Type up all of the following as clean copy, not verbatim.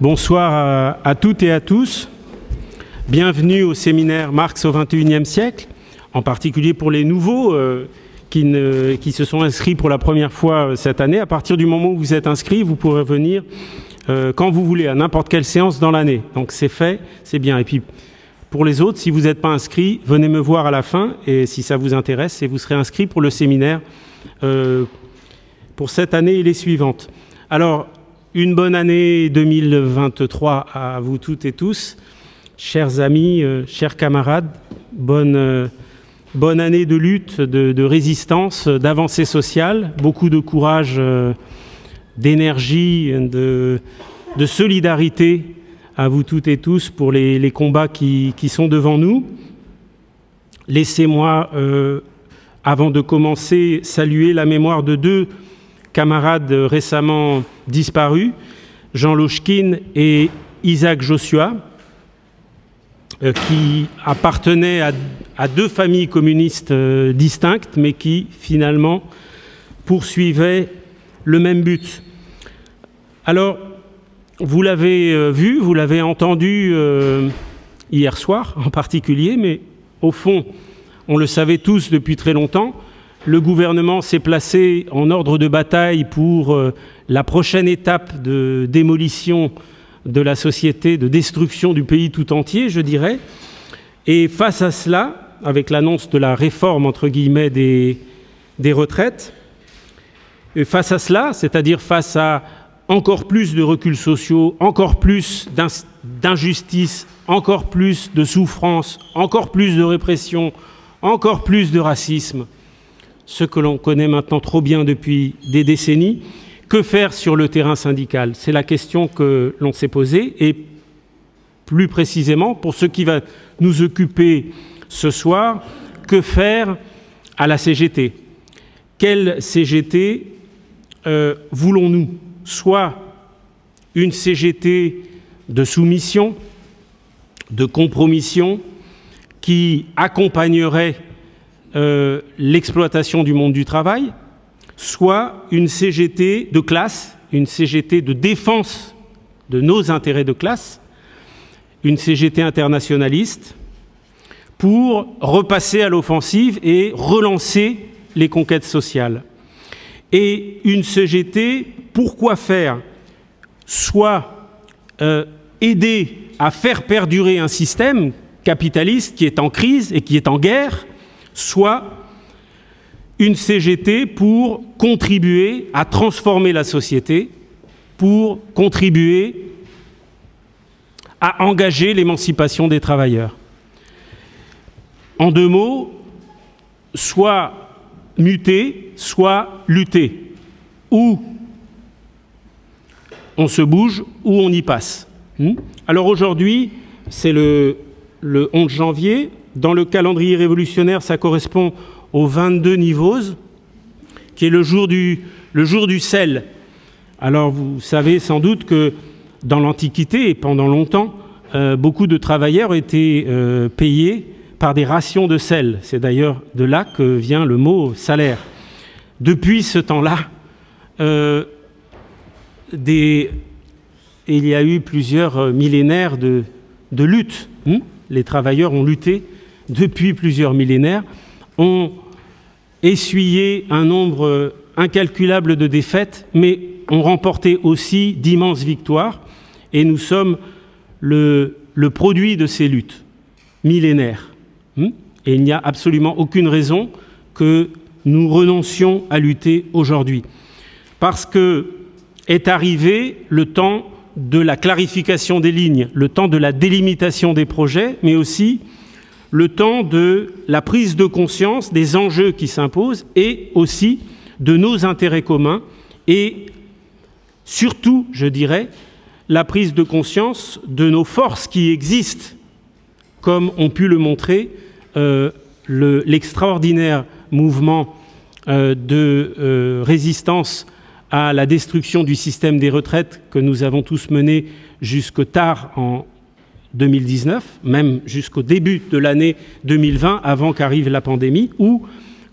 Bonsoir à toutes et à tous. Bienvenue au séminaire Marx au XXIe siècle, en particulier pour les nouveaux qui se sont inscrits pour la première fois cette année. À partir du moment où vous êtes inscrits, vous pourrez venir quand vous voulez, à n'importe quelle séance dans l'année. Donc c'est fait, c'est bien. Et puis pour les autres, si vous n'êtes pas inscrits, venez me voir à la fin, et si ça vous intéresse, et vous serez inscrits pour le séminaire pour cette année et les suivantes. Alors, une bonne année 2023 à vous toutes et tous, chers amis, chers camarades, bonne année de lutte, de résistance, d'avancée sociale, beaucoup de courage, d'énergie, de solidarité à vous toutes et tous pour les combats qui sont devant nous. Laissez-moi, avant de commencer, saluer la mémoire de deux camarades récemment disparus, Jean Lochkine et Isaac Joshua, qui appartenaient à deux familles communistes distinctes, mais qui finalement poursuivaient le même but. Alors, vous l'avez vu, vous l'avez entendu hier soir en particulier, mais au fond, on le savait tous depuis très longtemps, le gouvernement s'est placé en ordre de bataille pour la prochaine étape de démolition de la société, de destruction du pays tout entier, je dirais. Et face à cela, avec l'annonce de la réforme, entre guillemets, des retraites, et face à cela, c'est-à-dire face à encore plus de reculs sociaux, encore plus d'injustice, encore plus de souffrance, encore plus de répression, encore plus de racisme, ce que l'on connaît maintenant trop bien depuis des décennies. Que faire sur le terrain syndical? C'est la question que l'on s'est posée, et plus précisément, pour ce qui va nous occuper ce soir, que faire à la CGT? Quelle CGT voulons-nous? Soit une CGT de soumission, de compromission, qui accompagnerait l'exploitation du monde du travail, soit une CGT de classe, une CGT de défense de nos intérêts de classe, une CGT internationaliste, pour repasser à l'offensive et relancer les conquêtes sociales. Et une CGT, pourquoi faire? Soit aider à faire perdurer un système capitaliste qui est en crise et qui est en guerre, soit une CGT pour contribuer à transformer la société, pour contribuer à engager l'émancipation des travailleurs. En deux mots, soit muter, soit lutter. Ou on se bouge, ou on y passe. Alors aujourd'hui, c'est le 11 janvier. Dans le calendrier révolutionnaire, ça correspond au 22 Nivose, qui est le jour du sel. Alors vous savez sans doute que dans l'Antiquité et pendant longtemps, beaucoup de travailleurs étaient payés par des rations de sel. C'est d'ailleurs de là que vient le mot salaire. Depuis ce temps-là, il y a eu plusieurs millénaires de lutte. Les travailleurs ont lutté depuis plusieurs millénaires, ont essuyé un nombre incalculable de défaites, mais ont remporté aussi d'immenses victoires. Et nous sommes le produit de ces luttes millénaires. Et il n'y a absolument aucune raison que nous renoncions à lutter aujourd'hui. Parce que est arrivé le temps de la clarification des lignes, le temps de la délimitation des projets, mais aussi le temps de la prise de conscience des enjeux qui s'imposent et aussi de nos intérêts communs et surtout, je dirais, la prise de conscience de nos forces qui existent, comme ont pu le montrer l'extraordinaire mouvement de résistance à la destruction du système des retraites que nous avons tous mené jusque tard en 2019, même jusqu'au début de l'année 2020, avant qu'arrive la pandémie, ou,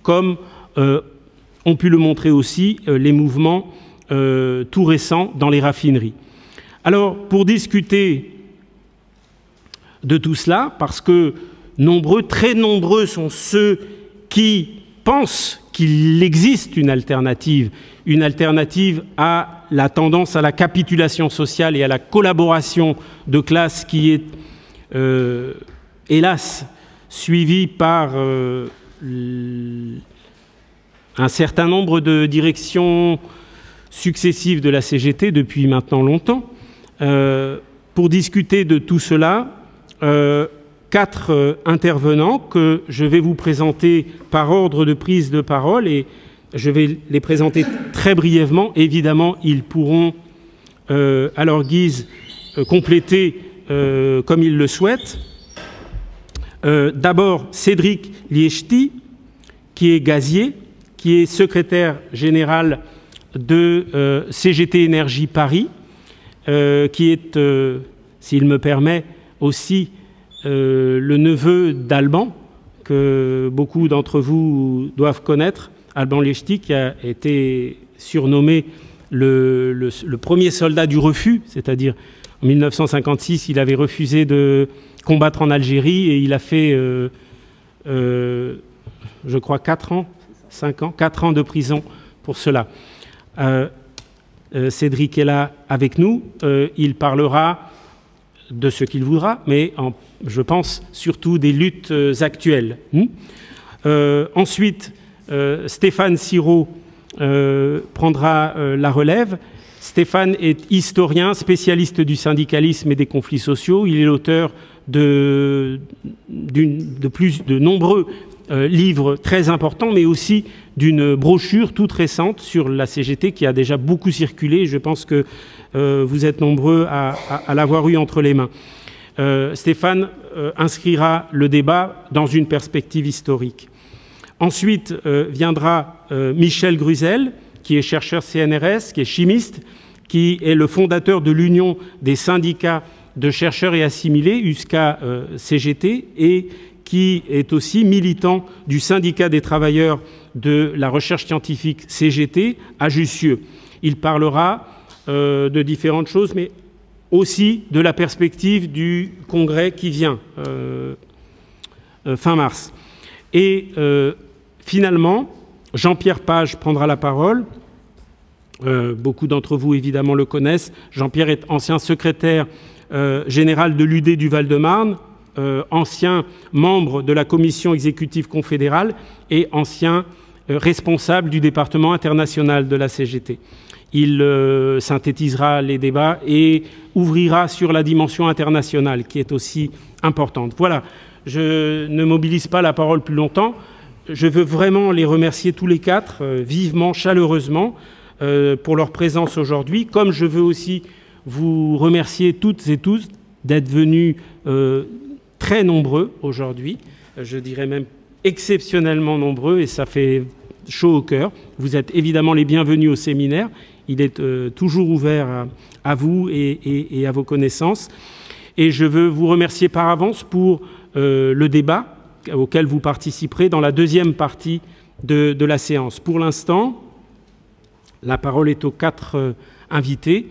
comme ont pu le montrer aussi, les mouvements tout récents dans les raffineries. Alors, pour discuter de tout cela, parce que très nombreux sont ceux qui pensent qu'il existe une alternative à la tendance à la capitulation sociale et à la collaboration de classe qui est, hélas, suivie par un certain nombre de directions successives de la CGT depuis maintenant longtemps. Pour discuter de tout cela, 4 intervenants que je vais vous présenter par ordre de prise de parole, et je vais les présenter très brièvement. Évidemment, ils pourront, à leur guise, compléter comme ils le souhaitent. D'abord, Cédric Liechti, qui est gazier, qui est secrétaire général de CGT Énergie Paris, qui est, s'il me permet, aussi le neveu d'Alban, que beaucoup d'entre vous doivent connaître, Alban Liechti, qui a été surnommé le premier soldat du refus, c'est-à-dire en 1956, il avait refusé de combattre en Algérie et il a fait, je crois, 4 ans de prison pour cela. Cédric est là avec nous, il parlera de ce qu'il voudra, mais je pense surtout des luttes actuelles. Ensuite, Stéphane Sirot prendra la relève. Stéphane est historien, spécialiste du syndicalisme et des conflits sociaux. Il est l'auteur de nombreux livres très importants, mais aussi d'une brochure toute récente sur la CGT qui a déjà beaucoup circulé. Je pense que vous êtes nombreux à l'avoir eu entre les mains. Stéphane inscrira le débat dans une perspective historique. Ensuite viendra Michel Gruzel, qui est chercheur CNRS, qui est chimiste, qui est le fondateur de l'Union des syndicats de chercheurs et assimilés, USCA-CGT, et qui est aussi militant du syndicat des travailleurs de la recherche scientifique CGT à Jussieu. Il parlera de différentes choses, mais aussi de la perspective du congrès qui vient, fin mars. Et finalement, Jean-Pierre Page prendra la parole. Beaucoup d'entre vous, évidemment, le connaissent. Jean-Pierre est ancien secrétaire général de l'UD du Val-de-Marne, ancien membre de la commission exécutive confédérale et ancien responsable du département international de la CGT. Il synthétisera les débats et ouvrira sur la dimension internationale, qui est aussi importante. Voilà, je ne mobilise pas la parole plus longtemps. Je veux vraiment les remercier tous les 4, vivement, chaleureusement, pour leur présence aujourd'hui, comme je veux aussi vous remercier toutes et tous d'être venus très nombreux aujourd'hui, je dirais même exceptionnellement nombreux, et ça fait chaud au cœur. Vous êtes évidemment les bienvenus au séminaire. Il est toujours ouvert à vous et à vos connaissances. Et je veux vous remercier par avance pour le débat auquel vous participerez dans la deuxième partie de la séance. Pour l'instant, la parole est aux 4 invités,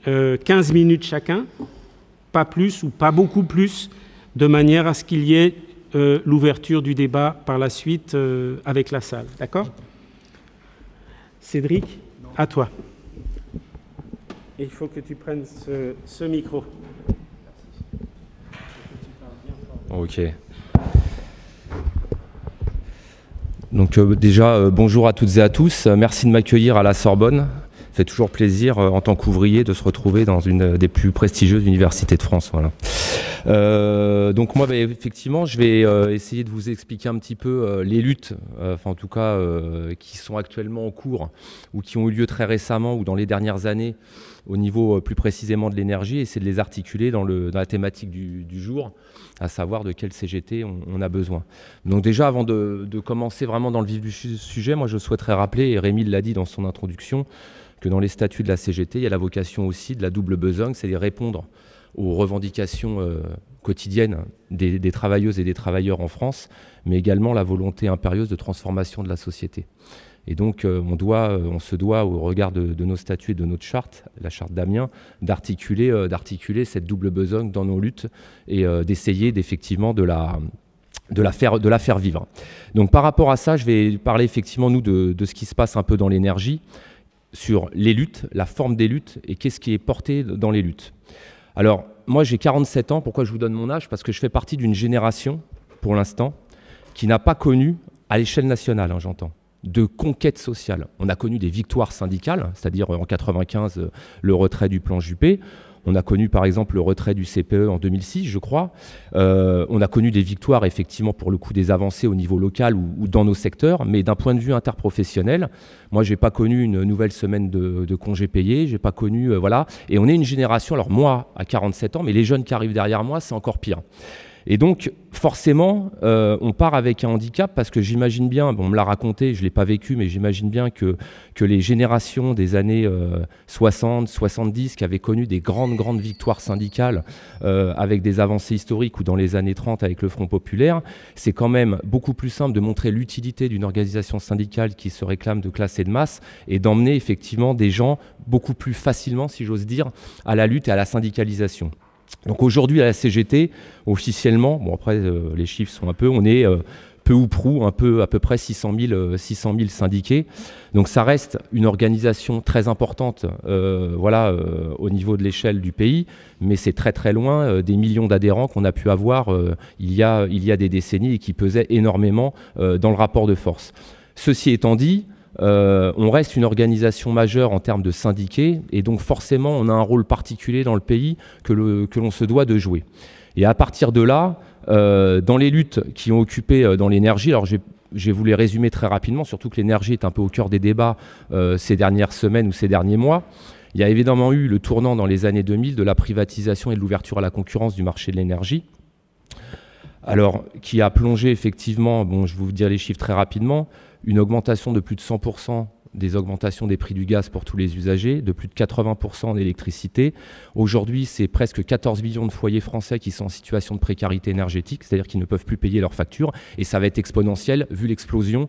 15 minutes chacun, pas plus ou pas beaucoup plus, de manière à ce qu'il y ait l'ouverture du débat par la suite avec la salle. D'accord ? Cédric, à toi. Et il faut que tu prennes ce micro. Ok. Donc déjà, bonjour à toutes et à tous. Merci de m'accueillir à la Sorbonne. Ça fait toujours plaisir en tant qu'ouvrier de se retrouver dans une des plus prestigieuses universités de France. Voilà. Donc moi, effectivement, je vais essayer de vous expliquer un petit peu les luttes, enfin en tout cas, qui sont actuellement en cours ou qui ont eu lieu très récemment ou dans les dernières années au niveau plus précisément de l'énergie, et essayer de les articuler dans la thématique du jour, à savoir de quelle CGT on a besoin. Donc déjà, avant de commencer vraiment dans le vif du sujet, moi je souhaiterais rappeler, et Rémi l'a dit dans son introduction, que dans les statuts de la CGT, il y a la vocation aussi de la double besogne, c'est de répondre aux revendications quotidiennes des travailleuses et des travailleurs en France, mais également la volonté impérieuse de transformation de la société. Et donc, on se doit, au regard de nos statuts et de notre charte, la charte d'Amiens, d'articuler cette double besogne dans nos luttes et d'essayer d'effectivement de la faire vivre. Donc, par rapport à ça, je vais parler effectivement, nous, de ce qui se passe un peu dans l'énergie, sur les luttes, la forme des luttes et qu'est-ce qui est porté dans les luttes. Alors, moi, j'ai 47 ans. Pourquoi je vous donne mon âge? Parce que je fais partie d'une génération, pour l'instant, qui n'a pas connu, à l'échelle nationale, hein, j'entends, de conquête sociale. On a connu des victoires syndicales, c'est-à-dire en 1995, le retrait du plan Juppé. On a connu par exemple le retrait du CPE en 2006, je crois. On a connu des victoires, effectivement, pour le coup, des avancées au niveau local ou dans nos secteurs. Mais d'un point de vue interprofessionnel, moi, je n'ai pas connu une nouvelle semaine de congés payés. J'ai pas connu, voilà. Et on est une génération, alors moi, à 47 ans, mais les jeunes qui arrivent derrière moi, c'est encore pire. Et donc, forcément, on part avec un handicap parce que j'imagine bien, bon, on me l'a raconté, je ne l'ai pas vécu, mais j'imagine bien que les générations des années 60, 70, qui avaient connu des grandes victoires syndicales avec des avancées historiques, ou dans les années 30 avec le Front populaire, c'est quand même beaucoup plus simple de montrer l'utilité d'une organisation syndicale qui se réclame de classe et de masse et d'emmener effectivement des gens beaucoup plus facilement, si j'ose dire, à la lutte et à la syndicalisation. Donc aujourd'hui, à la CGT, officiellement, bon après les chiffres sont on est peu ou prou, à peu près 600 000 syndiqués. Donc ça reste une organisation très importante au niveau de l'échelle du pays, mais c'est très loin des millions d'adhérents qu'on a pu avoir il y a des décennies et qui pesaient énormément dans le rapport de force. Ceci étant dit, on reste une organisation majeure en termes de syndiqués et donc forcément on a un rôle particulier dans le pays que l'on se doit de jouer. Et à partir de là, dans les luttes qui ont occupé dans l'énergie, alors je vais vous les résumer très rapidement, surtout que l'énergie est un peu au cœur des débats ces dernières semaines ou ces derniers mois. Il y a évidemment eu le tournant dans les années 2000 de la privatisation et de l'ouverture à la concurrence du marché de l'énergie. Alors, qui a plongé effectivement, bon, je vais vous dire les chiffres très rapidement, une augmentation de plus de 100% des augmentations des prix du gaz pour tous les usagers, de plus de 80% en électricité. Aujourd'hui, c'est presque 14 millions de foyers français qui sont en situation de précarité énergétique, c'est-à-dire qu'ils ne peuvent plus payer leurs factures, et ça va être exponentiel vu l'explosion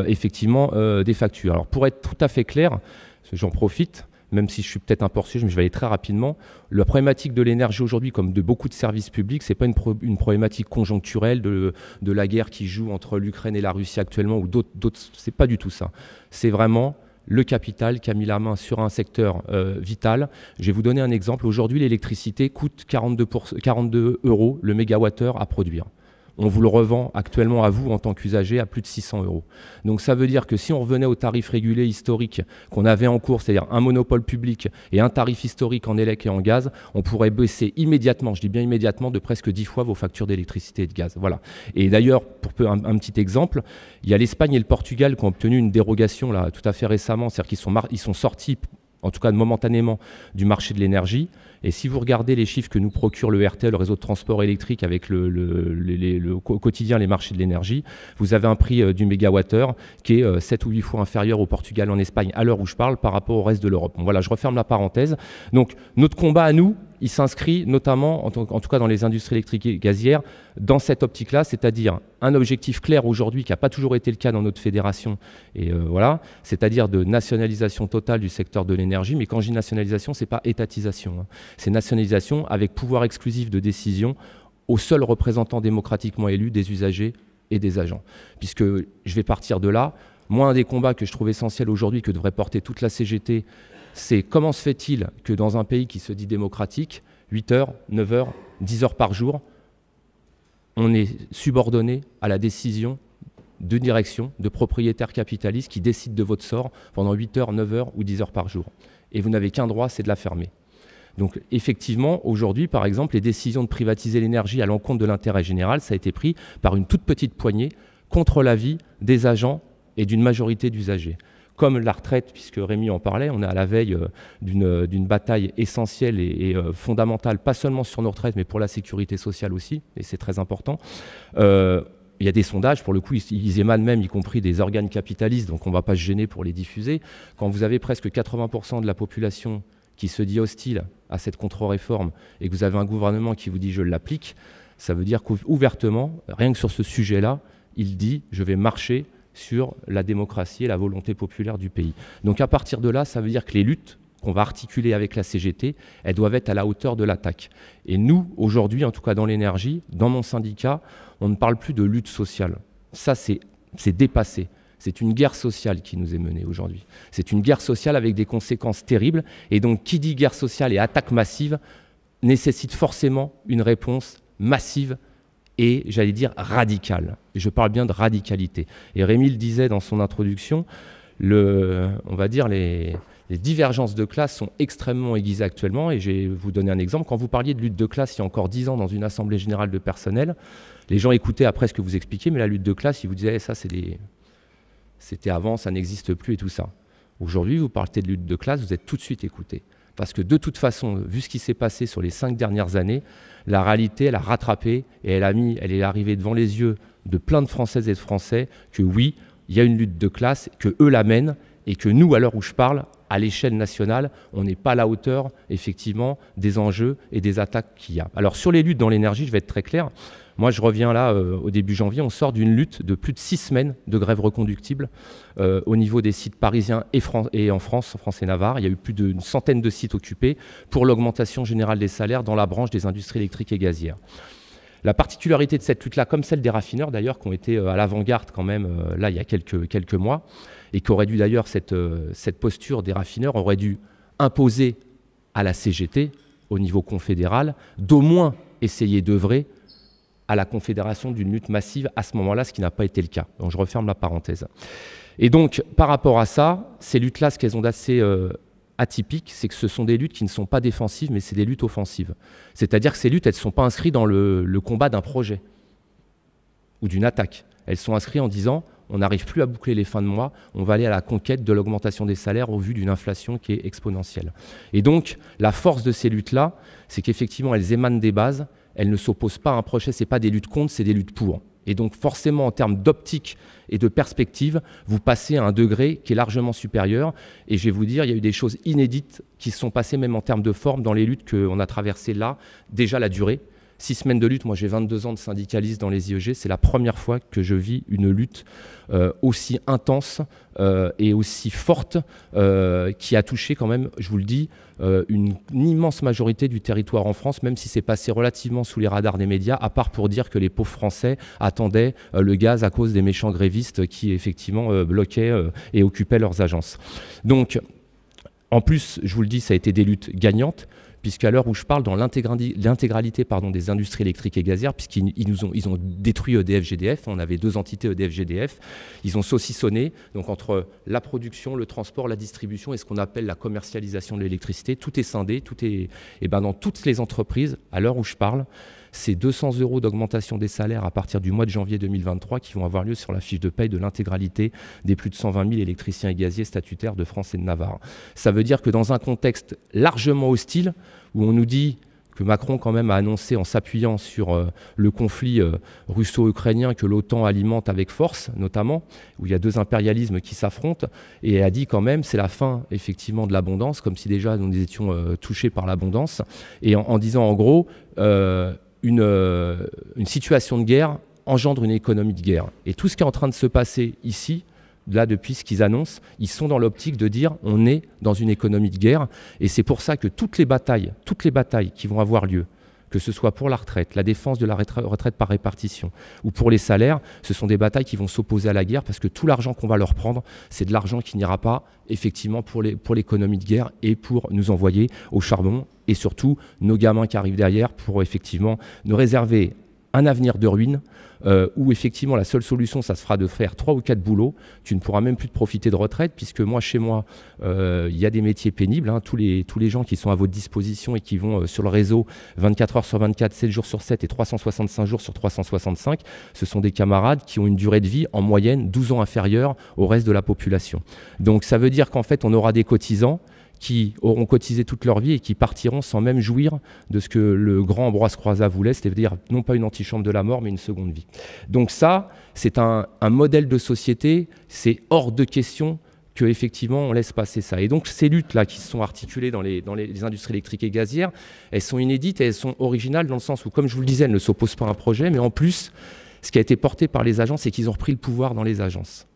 effectivement des factures. Alors, pour être tout à fait clair, j'en profite, même si je suis peut-être un peu hors sujet, mais je vais aller très rapidement. La problématique de l'énergie aujourd'hui, comme de beaucoup de services publics, ce n'est pas une problématique conjoncturelle de la guerre qui joue entre l'Ukraine et la Russie actuellement, ou d'autres, c'est pas du tout ça. C'est vraiment le capital qui a mis la main sur un secteur vital. Je vais vous donner un exemple. Aujourd'hui, l'électricité coûte 42 € le mégawattheure à produire. On vous le revend actuellement à vous en tant qu'usager à plus de 600 €. Donc ça veut dire que si on revenait aux tarifs régulés historiques qu'on avait en cours, c'est-à-dire un monopole public et un tarif historique en élec et en gaz, on pourrait baisser immédiatement, je dis bien immédiatement, de presque 10 fois vos factures d'électricité et de gaz. Voilà. Et d'ailleurs, pour un petit exemple, il y a l'Espagne et le Portugal qui ont obtenu une dérogation là, tout à fait récemment, c'est-à-dire qu'ils sont sortis, en tout cas momentanément, du marché de l'énergie. Et si vous regardez les chiffres que nous procure le RTE, le réseau de transport électrique, avec au quotidien les marchés de l'énergie, vous avez un prix du mégawattheure qui est 7 ou 8 fois inférieur au Portugal, en Espagne, à l'heure où je parle, par rapport au reste de l'Europe. Bon, voilà, je referme la parenthèse. Donc, notre combat à nous, il s'inscrit notamment, en tout cas dans les industries électriques et gazières, dans cette optique-là, c'est-à-dire un objectif clair aujourd'hui qui n'a pas toujours été le cas dans notre fédération, et voilà, c'est-à-dire de nationalisation totale du secteur de l'énergie. Mais quand je dis nationalisation, c'est pas étatisation, hein. C'est nationalisation avec pouvoir exclusif de décision aux seuls représentants démocratiquement élus des usagers et des agents. Puisque je vais partir de là, moi, un des combats que je trouve essentiel aujourd'hui, que devrait porter toute la CGT, c'est comment se fait-il que dans un pays qui se dit démocratique, 8 heures, 9 heures, 10 heures par jour, on est subordonné à la décision de direction, de propriétaires capitalistes qui décident de votre sort pendant 8 heures, 9 heures ou 10 heures par jour. Et vous n'avez qu'un droit, c'est de la fermer. Donc effectivement, aujourd'hui, par exemple, les décisions de privatiser l'énergie à l'encontre de l'intérêt général, ça a été pris par une toute petite poignée contre l'avis des agents et d'une majorité d'usagers. Comme la retraite, puisque Rémi en parlait, on est à la veille d'une bataille essentielle et fondamentale, pas seulement sur nos retraites, mais pour la sécurité sociale aussi, et c'est très important. Il y a des sondages, pour le coup, ils émanent même, y compris des organes capitalistes, donc on ne va pas se gêner pour les diffuser. Quand vous avez presque 80% de la population qui se dit hostile à cette contre-réforme et que vous avez un gouvernement qui vous dit « je l'applique », ça veut dire qu'ouvertement, rien que sur ce sujet-là, il dit « je vais marcher sur la démocratie et la volonté populaire du pays. Donc à partir de là, ça veut dire que les luttes qu'on va articuler avec la CGT, elles doivent être à la hauteur de l'attaque. Et nous, aujourd'hui, en tout cas dans l'énergie, dans mon syndicat, on ne parle plus de lutte sociale. Ça, c'est dépassé. C'est une guerre sociale qui nous est menée aujourd'hui. C'est une guerre sociale avec des conséquences terribles. Et donc, qui dit guerre sociale et attaque massive nécessite forcément une réponse massive et, j'allais dire, radicale. Et je parle bien de radicalité. Et Rémi le disait dans son introduction, on va dire les divergences de classe sont extrêmement aiguisées actuellement. Et je vais vous donner un exemple. Quand vous parliez de lutte de classe il y a encore 10 ans dans une assemblée générale de personnel, les gens écoutaient après ce que vous expliquiez, mais la lutte de classe, ils vous disaient ça, c'était avant, ça n'existe plus et tout ça. Aujourd'hui, vous parlez de lutte de classe, vous êtes tout de suite écoutés. Parce que de toute façon, vu ce qui s'est passé sur les 5 dernières années, la réalité, elle a rattrapé et elle est arrivée devant les yeux de plein de Françaises et de Français que oui, il y a une lutte de classe, que eux la mènent et que nous, à l'heure où je parle, à l'échelle nationale, on n'est pas à la hauteur, effectivement, des enjeux et des attaques qu'il y a. Alors sur les luttes dans l'énergie, je vais être très clair. Moi, je reviens là, au début janvier, on sort d'une lutte de plus de 6 semaines de grève reconductible au niveau des sites parisiens et en France et Navarre. Il y a eu plus d'une centaine de sites occupés pour l'augmentation générale des salaires dans la branche des industries électriques et gazières. La particularité de cette lutte-là, comme celle des raffineurs d'ailleurs, qui ont été à l'avant-garde quand même, là, il y a quelques mois, et qui auraient dû d'ailleurs, cette posture des raffineurs aurait dû imposer à la CGT, au niveau confédéral, d'au moins essayer d'œuvrer à la confédération d'une lutte massive à ce moment-là, ce qui n'a pas été le cas. Donc je referme la parenthèse. Et donc, par rapport à ça, ces luttes-là, ce qu'elles ont d'assez atypique, c'est que ce sont des luttes qui ne sont pas défensives, mais c'est des luttes offensives. C'est-à-dire que ces luttes, elles ne sont pas inscrites dans le combat d'un projet ou d'une attaque. Elles sont inscrites en disant, on n'arrive plus à boucler les fins de mois, on va aller à la conquête de l'augmentation des salaires au vu d'une inflation qui est exponentielle. Et donc, la force de ces luttes-là, c'est qu'effectivement, elles émanent des bases, elles ne s'opposent pas à un projet, ce n'est pas des luttes contre, c'est des luttes pour. Et donc forcément, en termes d'optique et de perspective, vous passez à un degré qui est largement supérieur. Et je vais vous dire, il y a eu des choses inédites qui se sont passées même en termes de forme dans les luttes qu'on a traversées là. Déjà la durée. 6 semaines de lutte, moi j'ai 22 ans de syndicaliste dans les IEG, c'est la première fois que je vis une lutte aussi intense et aussi forte qui a touché quand même, je vous le dis, une immense majorité du territoire en France, même si c'est passé relativement sous les radars des médias, à part pour dire que les pauvres Français attendaient le gaz à cause des méchants grévistes qui effectivement bloquaient et occupaient leurs agences. Donc, en plus, je vous le dis, ça a été des luttes gagnantes, puisqu'à l'heure où je parle, dans l'intégralité des industries électriques et gazières, puisqu'ils ont détruit EDF-GDF, on avait 2 entités EDF-GDF, ils ont saucissonné, donc entre la production, le transport, la distribution et ce qu'on appelle la commercialisation de l'électricité, tout est scindé, et ben dans toutes les entreprises, à l'heure où je parle, c'est 200 € d'augmentation des salaires à partir du mois de janvier 2023 qui vont avoir lieu sur la fiche de paye de l'intégralité des plus de 120 000 électriciens et gaziers statutaires de France et de Navarre. Ça veut dire que dans un contexte largement hostile, où on nous dit que Macron quand même a annoncé en s'appuyant sur le conflit russo-ukrainien que l'OTAN alimente avec force, notamment, où il y a 2 impérialismes qui s'affrontent, et a dit quand même c'est la fin effectivement de l'abondance, comme si déjà nous étions touchés par l'abondance, et en disant en gros une situation de guerre engendre une économie de guerre. Et tout ce qui est en train de se passer ici, là depuis ce qu'ils annoncent, ils sont dans l'optique de dire on est dans une économie de guerre. Et c'est pour ça que toutes les batailles qui vont avoir lieu, que ce soit pour la retraite, la défense de la retraite par répartition ou pour les salaires, ce sont des batailles qui vont s'opposer à la guerre parce que tout l'argent qu'on va leur prendre, c'est de l'argent qui n'ira pas effectivement pour l'économie de guerre et pour nous envoyer au charbon et surtout nos gamins qui arrivent derrière pour effectivement nous réserver un avenir de ruine où effectivement la seule solution, ça se fera de faire 3 ou 4 boulots. Tu ne pourras même plus te profiter de retraite puisque moi, chez moi, il y a des métiers pénibles. Hein, tous les gens qui sont à votre disposition et qui vont sur le réseau 24 heures sur 24, 7 jours sur 7 et 365 jours sur 365, ce sont des camarades qui ont une durée de vie en moyenne 12 ans inférieure au reste de la population. Donc ça veut dire qu'en fait, on aura des cotisants qui auront cotisé toute leur vie et qui partiront sans même jouir de ce que le grand Ambroise Croizat voulait, c'est-à-dire non pas une antichambre de la mort, mais une seconde vie. Donc ça, c'est un modèle de société, c'est hors de question qu'effectivement on laisse passer ça. Et donc ces luttes-là qui se sont articulées dans les industries électriques et gazières, elles sont inédites et elles sont originales dans le sens où, comme je vous le disais, elles ne s'opposent pas à un projet, mais en plus, ce qui a été porté par les agences, c'est qu'ils ont repris le pouvoir dans les agences.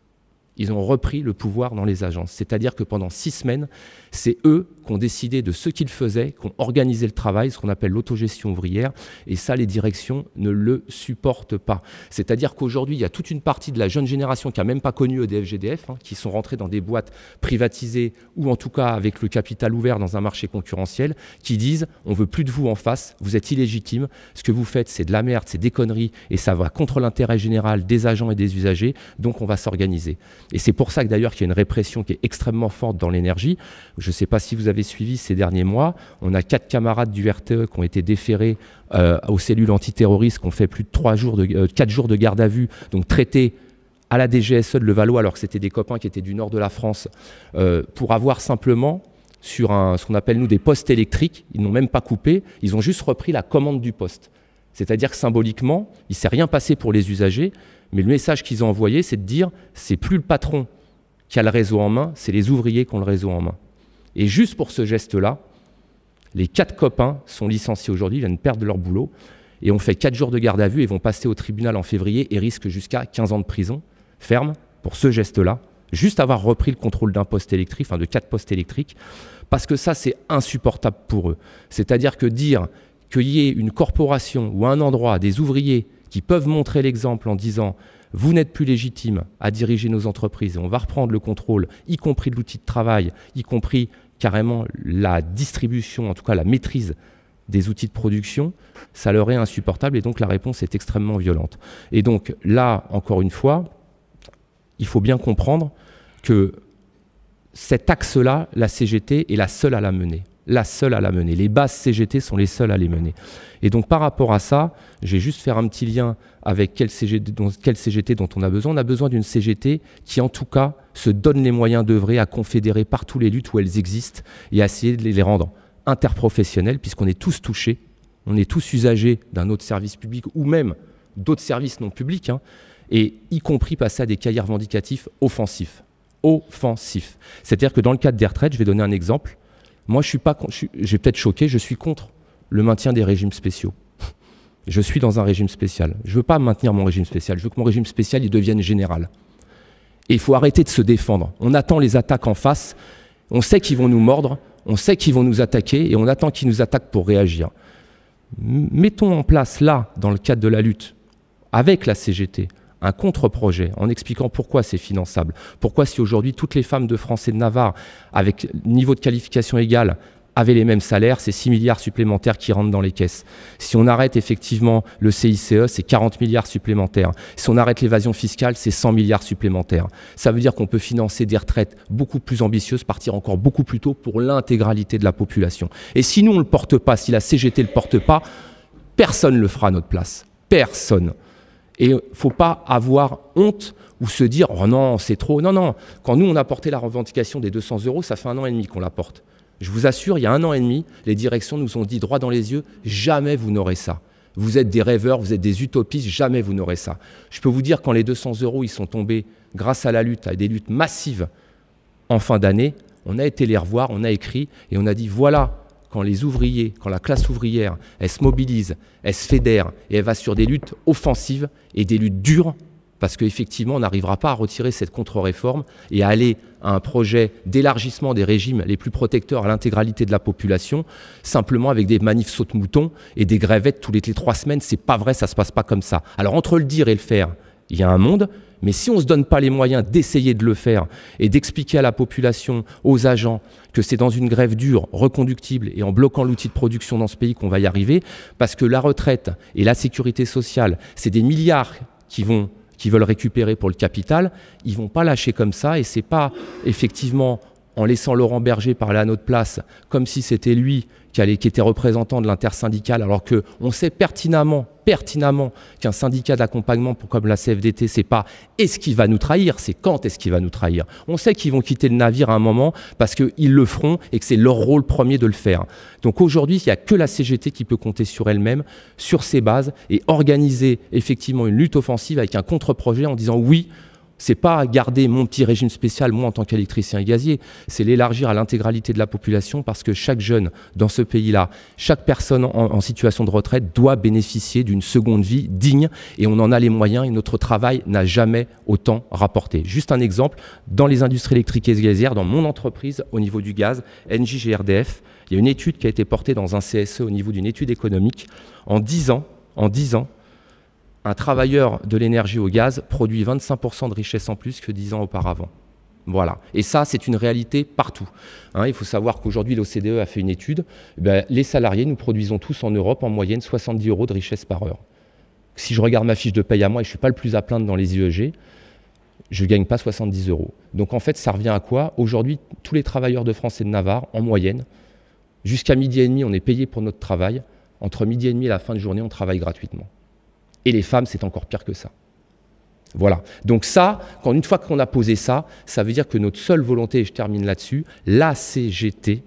ils ont repris le pouvoir dans les agences. C'est-à-dire que pendant 6 semaines, c'est eux qui ont décidé de ce qu'ils faisaient, qui ont organisé le travail, ce qu'on appelle l'autogestion ouvrière, et ça, les directions ne le supportent pas. C'est-à-dire qu'aujourd'hui, il y a toute une partie de la jeune génération qui n'a même pas connu EDF-GDF, qui sont rentrés dans des boîtes privatisées, ou en tout cas avec le capital ouvert dans un marché concurrentiel, qui disent « on ne veut plus de vous en face, vous êtes illégitime, ce que vous faites, c'est de la merde, c'est des conneries, et ça va contre l'intérêt général des agents et des usagers, donc on va s'organiser ». Et c'est pour ça que d'ailleurs qu'il y a une répression qui est extrêmement forte dans l'énergie. Je ne sais pas si vous avez suivi ces derniers mois, on a 4 camarades du RTE qui ont été déférés aux cellules antiterroristes, qui ont fait plus de 4 jours de garde à vue, donc traités à la DGSE de Levallois, alors que c'était des copains qui étaient du nord de la France, pour avoir simplement, sur ce qu'on appelle nous des postes électriques, ils n'ont même pas coupé, ils ont juste repris la commande du poste. C'est-à-dire que symboliquement, il ne s'est rien passé pour les usagers, mais le message qu'ils ont envoyé, c'est de dire c'est plus le patron qui a le réseau en main, c'est les ouvriers qui ont le réseau en main. Et juste pour ce geste-là, les 4 copains sont licenciés aujourd'hui, ils viennent perdre leur boulot, et ont fait 4 jours de garde à vue et vont passer au tribunal en février et risquent jusqu'à 15 ans de prison ferme pour ce geste-là, juste avoir repris le contrôle d'un poste électrique, enfin de 4 postes électriques, parce que ça, c'est insupportable pour eux. C'est-à-dire que dire qu'il y ait une corporation ou un endroit, des ouvriers qui peuvent montrer l'exemple en disant « vous n'êtes plus légitime à diriger nos entreprises, on va reprendre le contrôle, y compris de l'outil de travail, y compris carrément la distribution, en tout cas la maîtrise des outils de production », ça leur est insupportable et donc la réponse est extrêmement violente. Et donc là, encore une fois, il faut bien comprendre que cet axe-là, la CGT est la seule à la mener. La seule à la mener. Les bases CGT sont les seules à les mener. Et donc par rapport à ça, je vais juste faire un petit lien avec quelle CGT dont on a besoin. On a besoin d'une CGT qui en tout cas se donne les moyens d'œuvrer à confédérer partout les luttes où elles existent et à essayer de les rendre interprofessionnelles puisqu'on est tous touchés, on est tous usagers d'un autre service public ou même d'autres services non publics, et y compris passer à des cahiers revendicatifs offensifs. Offensifs. C'est-à-dire que dans le cadre des retraites, je vais donner un exemple. Moi, je vais peut-être choquer, je suis contre le maintien des régimes spéciaux. Je suis dans un régime spécial. Je ne veux pas maintenir mon régime spécial. Je veux que mon régime spécial il devienne général. Et il faut arrêter de se défendre. On attend les attaques en face. On sait qu'ils vont nous mordre. On sait qu'ils vont nous attaquer. Et on attend qu'ils nous attaquent pour réagir. Mettons en place, là, dans le cadre de la lutte, avec la CGT, un contre-projet en expliquant pourquoi c'est finançable. Pourquoi si aujourd'hui toutes les femmes de France et de Navarre avec niveau de qualification égal avaient les mêmes salaires, c'est 6 milliards supplémentaires qui rentrent dans les caisses. Si on arrête effectivement le CICE, c'est 40 milliards supplémentaires. Si on arrête l'évasion fiscale, c'est 100 milliards supplémentaires. Ça veut dire qu'on peut financer des retraites beaucoup plus ambitieuses, partir encore beaucoup plus tôt pour l'intégralité de la population. Et si nous on ne le porte pas, si la CGT ne le porte pas, personne ne le fera à notre place. Personne. Et il ne faut pas avoir honte ou se dire « oh non, c'est trop ». Non, non. Quand nous, on a porté la revendication des 200 €, ça fait 1 an et demi qu'on la porte. Je vous assure, il y a 1 an et demi, les directions nous ont dit droit dans les yeux « jamais vous n'aurez ça ». Vous êtes des rêveurs, vous êtes des utopistes, jamais vous n'aurez ça. Je peux vous dire, quand les 200 € ils sont tombés grâce à la lutte, à des luttes massives en fin d'année, on a été les revoir, on a écrit et on a dit « voilà ». Quand les ouvriers, quand la classe ouvrière, elle se mobilise, elle se fédère et elle va sur des luttes offensives et des luttes dures, parce qu'effectivement, on n'arrivera pas à retirer cette contre-réforme et à aller à un projet d'élargissement des régimes les plus protecteurs à l'intégralité de la population, simplement avec des manifs saute-moutons et des grévettes tous les 3 semaines. C'est pas vrai, ça se passe pas comme ça. Alors entre le dire et le faire, il y a un monde. Mais si on ne se donne pas les moyens d'essayer de le faire et d'expliquer à la population, aux agents, que c'est dans une grève dure, reconductible et en bloquant l'outil de production dans ce pays qu'on va y arriver, parce que la retraite et la sécurité sociale, c'est des milliards qui veulent récupérer pour le capital, ils ne vont pas lâcher comme ça et ce n'est pas effectivement en laissant Laurent Berger parler à notre place comme si c'était lui qui était représentant de l'intersyndicale, alors qu'on sait pertinemment qu'un syndicat d'accompagnement comme la CFDT, c'est pas est-ce qu'il va nous trahir, c'est quand est-ce qu'il va nous trahir. On sait qu'ils vont quitter le navire à un moment parce qu'ils le feront et que c'est leur rôle premier de le faire. Donc aujourd'hui, il n'y a que la CGT qui peut compter sur elle-même, sur ses bases et organiser effectivement une lutte offensive avec un contre-projet en disant oui, C'est pas garder mon petit régime spécial, moi, en tant qu'électricien et gazier, c'est l'élargir à l'intégralité de la population parce que chaque jeune dans ce pays-là, chaque personne en situation de retraite doit bénéficier d'une seconde vie digne et on en a les moyens et notre travail n'a jamais autant rapporté. Juste un exemple, dans les industries électriques et gazières, dans mon entreprise, au niveau du gaz, Engie GRDF, il y a une étude qui a été portée dans un CSE au niveau d'une étude économique. En 10 ans, un travailleur de l'énergie au gaz produit 25% de richesse en plus que 10 ans auparavant. Voilà. Et ça, c'est une réalité partout. Il faut savoir qu'aujourd'hui, l'OCDE a fait une étude. Les salariés, nous produisons tous en Europe en moyenne 70 € de richesse par heure. Si je regarde ma fiche de paye à moi et je ne suis pas le plus à plaindre dans les IEG, je ne gagne pas 70 €. Donc en fait, ça revient à quoi? Aujourd'hui, tous les travailleurs de France et de Navarre, en moyenne, jusqu'à 12h30, on est payé pour notre travail. Entre 12h30 et la fin de journée, on travaille gratuitement. Et les femmes, c'est encore pire que ça. Voilà. Donc ça, une fois qu'on a posé ça, ça veut dire que notre seule volonté, et je termine là-dessus, la CGT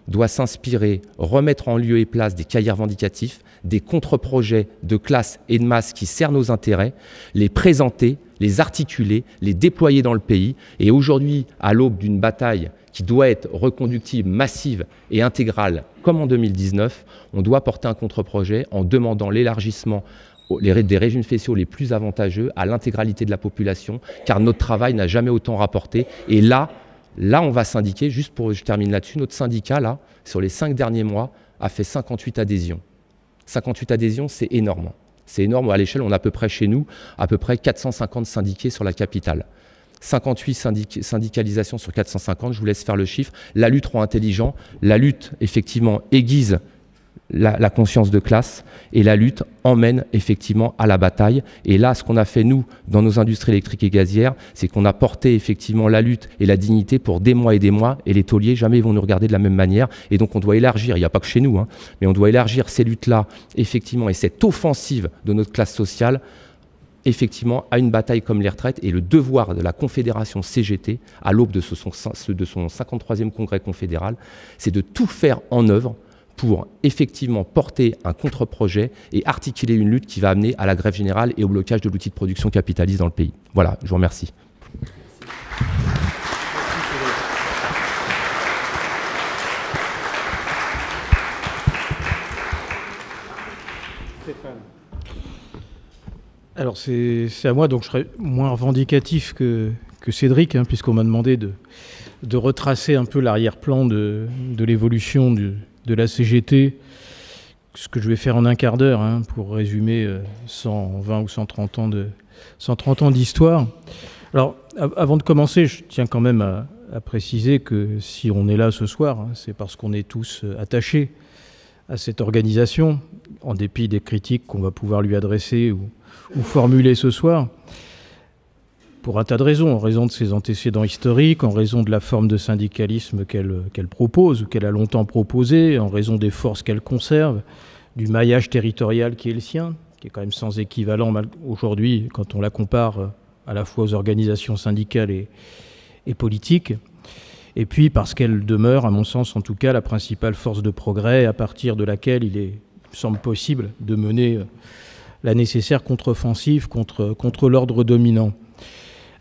doit s'inspirer, remettre en lieu et place des cahiers revendicatifs, des contre-projets de classe et de masse qui servent nos intérêts, les présenter, les articuler, les déployer dans le pays. Et aujourd'hui, à l'aube d'une bataille qui doit être reconductible, massive et intégrale, comme en 2019, on doit porter un contre-projet en demandant l'élargissement des régimes spéciaux les plus avantageux à l'intégralité de la population, car notre travail n'a jamais autant rapporté. Et là, on va syndiquer, je termine là-dessus, notre syndicat, là, sur les 5 derniers mois, a fait 58 adhésions. 58 adhésions, c'est énorme. C'est énorme. À l'échelle, on a à peu près chez nous, à peu près 450 syndiqués sur la capitale. 58 syndicalisations sur 450, je vous laisse faire le chiffre. La lutte rend intelligent, la lutte, effectivement, aiguise la conscience de classe et la lutte emmène effectivement à la bataille. Et là, ce qu'on a fait, nous, dans nos industries électriques et gazières, c'est qu'on a porté effectivement la lutte et la dignité pour des mois et les tauliers, jamais ils vont nous regarder de la même manière. Et donc, on doit élargir, il n'y a pas que chez nous, mais on doit élargir ces luttes-là, effectivement, et cette offensive de notre classe sociale, effectivement, à une bataille comme les retraites. Et le devoir de la Confédération CGT, à l'aube de son 53e congrès confédéral, c'est de tout faire en œuvre pour effectivement porter un contre-projet et articuler une lutte qui va amener à la grève générale et au blocage de l'outil de production capitaliste dans le pays. Voilà, je vous remercie. Stéphane. Alors c'est à moi, donc je serai moins revendicatif que Cédric, puisqu'on m'a demandé de retracer un peu l'arrière-plan de l'évolution de la CGT, ce que je vais faire en un quart d'heure pour résumer 120 ou 130 ans d'histoire. Alors, avant de commencer, je tiens quand même à préciser que si on est là ce soir, c'est parce qu'on est tous attachés à cette organisation, en dépit des critiques qu'on va pouvoir lui adresser ou formuler ce soir, pour un tas de raisons, en raison de ses antécédents historiques, en raison de la forme de syndicalisme qu'elle propose, ou qu'elle a longtemps proposé, en raison des forces qu'elle conserve, du maillage territorial qui est le sien, qui est quand même sans équivalent aujourd'hui quand on la compare à la fois aux organisations syndicales et politiques, et puis parce qu'elle demeure, à mon sens en tout cas, la principale force de progrès à partir de laquelle il me semble possible de mener la nécessaire contre-offensive contre l'ordre dominant.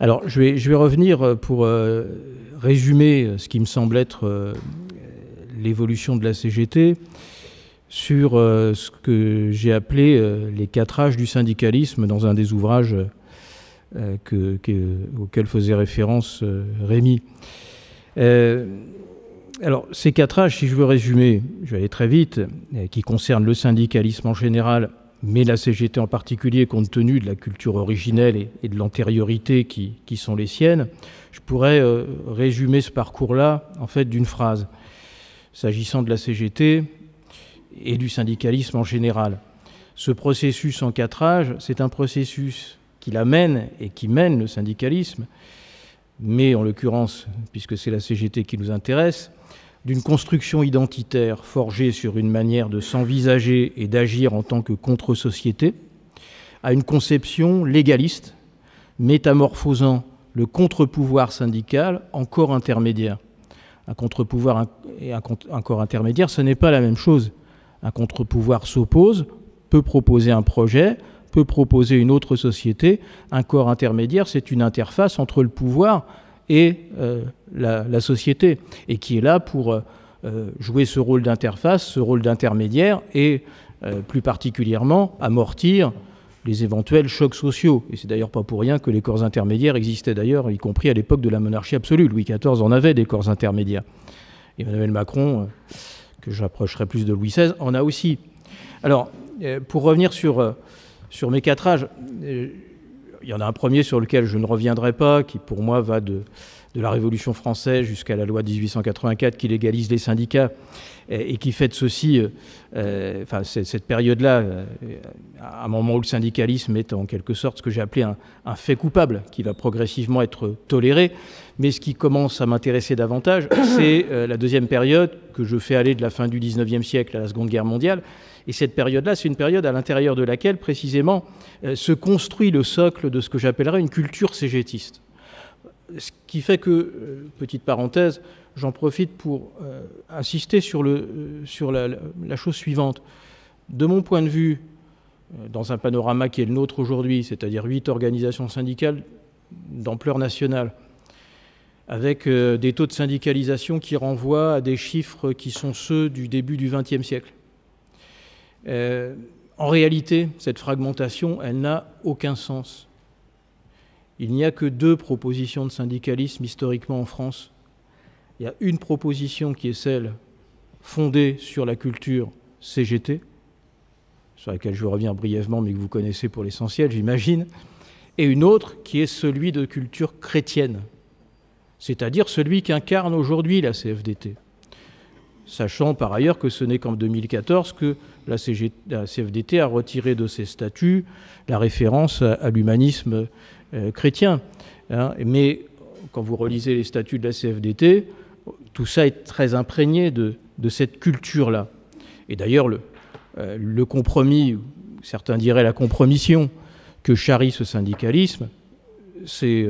Alors, je vais revenir pour résumer ce qui me semble être l'évolution de la CGT sur ce que j'ai appelé les 4 âges du syndicalisme dans un des ouvrages auquel faisait référence Rémi. Alors, ces 4 âges, si je veux résumer, je vais aller très vite, qui concernent le syndicalisme en général, mais la CGT en particulier, compte tenu de la culture originelle et de l'antériorité qui sont les siennes, je pourrais résumer ce parcours-là en fait d'une phrase, s'agissant de la CGT et du syndicalisme en général. Ce processus en 4 âges, c'est un processus qui l'amène et qui mène le syndicalisme, mais en l'occurrence, puisque c'est la CGT qui nous intéresse, d'une construction identitaire forgée sur une manière de s'envisager et d'agir en tant que contre-société, à une conception légaliste, métamorphosant le contre-pouvoir syndical en corps intermédiaire. Un contre-pouvoir et un corps intermédiaire, ce n'est pas la même chose. Un contre-pouvoir s'oppose, peut proposer un projet, peut proposer une autre société. Un corps intermédiaire, c'est une interface entre le pouvoir et la société, et qui est là pour jouer ce rôle d'interface, ce rôle d'intermédiaire, et plus particulièrement amortir les éventuels chocs sociaux. Et c'est d'ailleurs pas pour rien que les corps intermédiaires existaient d'ailleurs, y compris à l'époque de la monarchie absolue. Louis XIV en avait des corps intermédiaires. Emmanuel Macron, que j'approcherai plus de Louis XVI, en a aussi. Alors, pour revenir sur mes 4 âges, il y en a un premier sur lequel je ne reviendrai pas, qui pour moi va de la Révolution française jusqu'à la loi de 1884 qui légalise les syndicats et qui fait de ceci, cette période-là, un moment où le syndicalisme est en quelque sorte ce que j'ai appelé un fait coupable, qui va progressivement être toléré. Mais ce qui commence à m'intéresser davantage, c'est la deuxième période que je fais aller de la fin du XIXe siècle à la Seconde Guerre mondiale. Et cette période-là, c'est une période à l'intérieur de laquelle, précisément, se construit le socle de ce que j'appellerais une culture cégétiste. Ce qui fait que, petite parenthèse, j'en profite pour insister sur la chose suivante. De mon point de vue, dans un panorama qui est le nôtre aujourd'hui, c'est-à-dire 8 organisations syndicales d'ampleur nationale, avec des taux de syndicalisation qui renvoient à des chiffres qui sont ceux du début du XXe siècle. En réalité, cette fragmentation, elle n'a aucun sens. Il n'y a que 2 propositions de syndicalisme historiquement en France. Il y a une proposition qui est celle fondée sur la culture CGT, sur laquelle je reviens brièvement, mais que vous connaissez pour l'essentiel, j'imagine, et une autre qui est celui de culture chrétienne, c'est-à-dire celui qu'incarne aujourd'hui la CFDT. Sachant par ailleurs que ce n'est qu'en 2014 que la CFDT a retiré de ses statuts la référence à l'humanisme chrétien. Mais quand vous relisez les statuts de la CFDT, tout ça est très imprégné de cette culture-là. Et d'ailleurs, le compromis, certains diraient la compromission, que charrie ce syndicalisme, c'est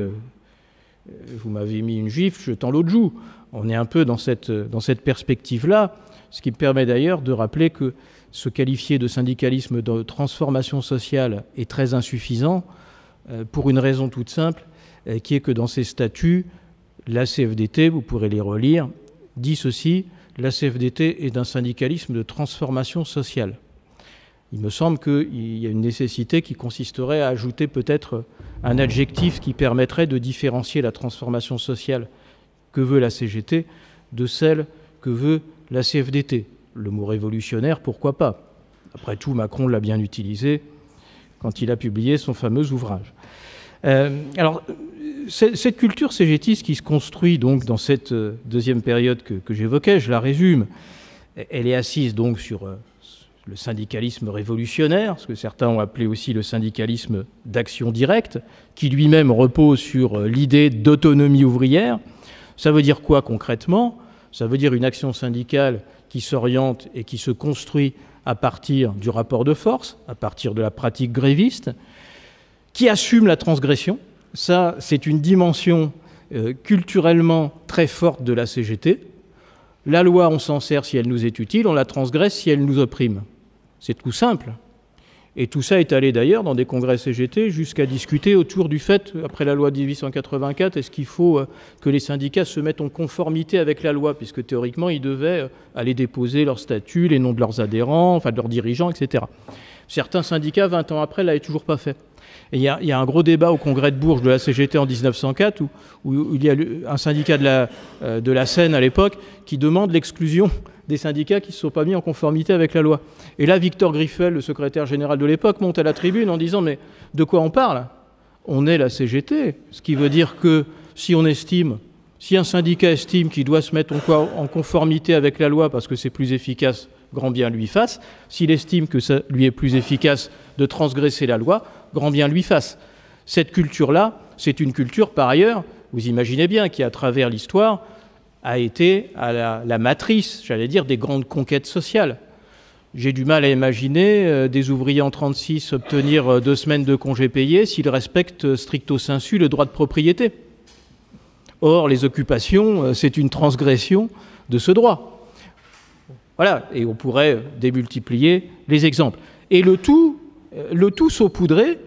vous m'avez mis une gifle, je tends l'autre joue. On est un peu dans cette perspective-là, ce qui me permet d'ailleurs de rappeler que se qualifier de syndicalisme de transformation sociale est très insuffisant, pour une raison toute simple, qui est que dans ses statuts, la CFDT, vous pourrez les relire, dit ceci: la CFDT est d'un syndicalisme de transformation sociale. Il me semble qu'il y a une nécessité qui consisterait à ajouter peut-être un adjectif qui permettrait de différencier la transformation sociale que veut la CGT de celle que veut la CFDT. Le mot révolutionnaire, pourquoi pas? Après tout, Macron l'a bien utilisé quand il a publié son fameux ouvrage. Alors, cette culture cégétiste qui se construit donc dans cette deuxième période que j'évoquais, je la résume, elle est assise donc sur le syndicalisme révolutionnaire, ce que certains ont appelé aussi le syndicalisme d'action directe, qui lui-même repose sur l'idée d'autonomie ouvrière. Ça veut dire quoi concrètement? Ça veut dire une action syndicale qui s'oriente et qui se construit à partir du rapport de force, à partir de la pratique gréviste, qui assume la transgression. Ça, c'est une dimension culturellement très forte de la CGT. La loi, on s'en sert si elle nous est utile, on la transgresse si elle nous opprime. C'est tout simple. Et tout ça est allé d'ailleurs dans des congrès CGT jusqu'à discuter autour du fait, après la loi de 1884, est-ce qu'il faut que les syndicats se mettent en conformité avec la loi, puisque théoriquement, ils devaient aller déposer leurs statuts, les noms de leurs adhérents, enfin de leurs dirigeants, etc. Certains syndicats, 20 ans après, ne l'avaient toujours pas fait. Et il y a un gros débat au congrès de Bourges de la CGT en 1904 où il y a un syndicat de la Seine à l'époque qui demande l'exclusion des syndicats qui ne se sont pas mis en conformité avec la loi. Et là, Victor Griffel, le secrétaire général de l'époque, monte à la tribune en disant « Mais de quoi on parle? On est la CGT. » Ce qui veut dire que si un syndicat estime qu'il doit se mettre en conformité avec la loi parce que c'est plus efficace, grand bien lui fasse. S'il estime que ça lui est plus efficace de transgresser la loi, grand bien lui fasse. Cette culture-là, c'est une culture, par ailleurs, vous imaginez bien, qui, à travers l'histoire, a été à la matrice, j'allais dire, des grandes conquêtes sociales. J'ai du mal à imaginer des ouvriers en 1936 obtenir 2 semaines de congés payés s'ils respectent stricto sensu le droit de propriété. Or, les occupations, c'est une transgression de ce droit. Voilà, et on pourrait démultiplier les exemples. Et le tout le tout saupoudré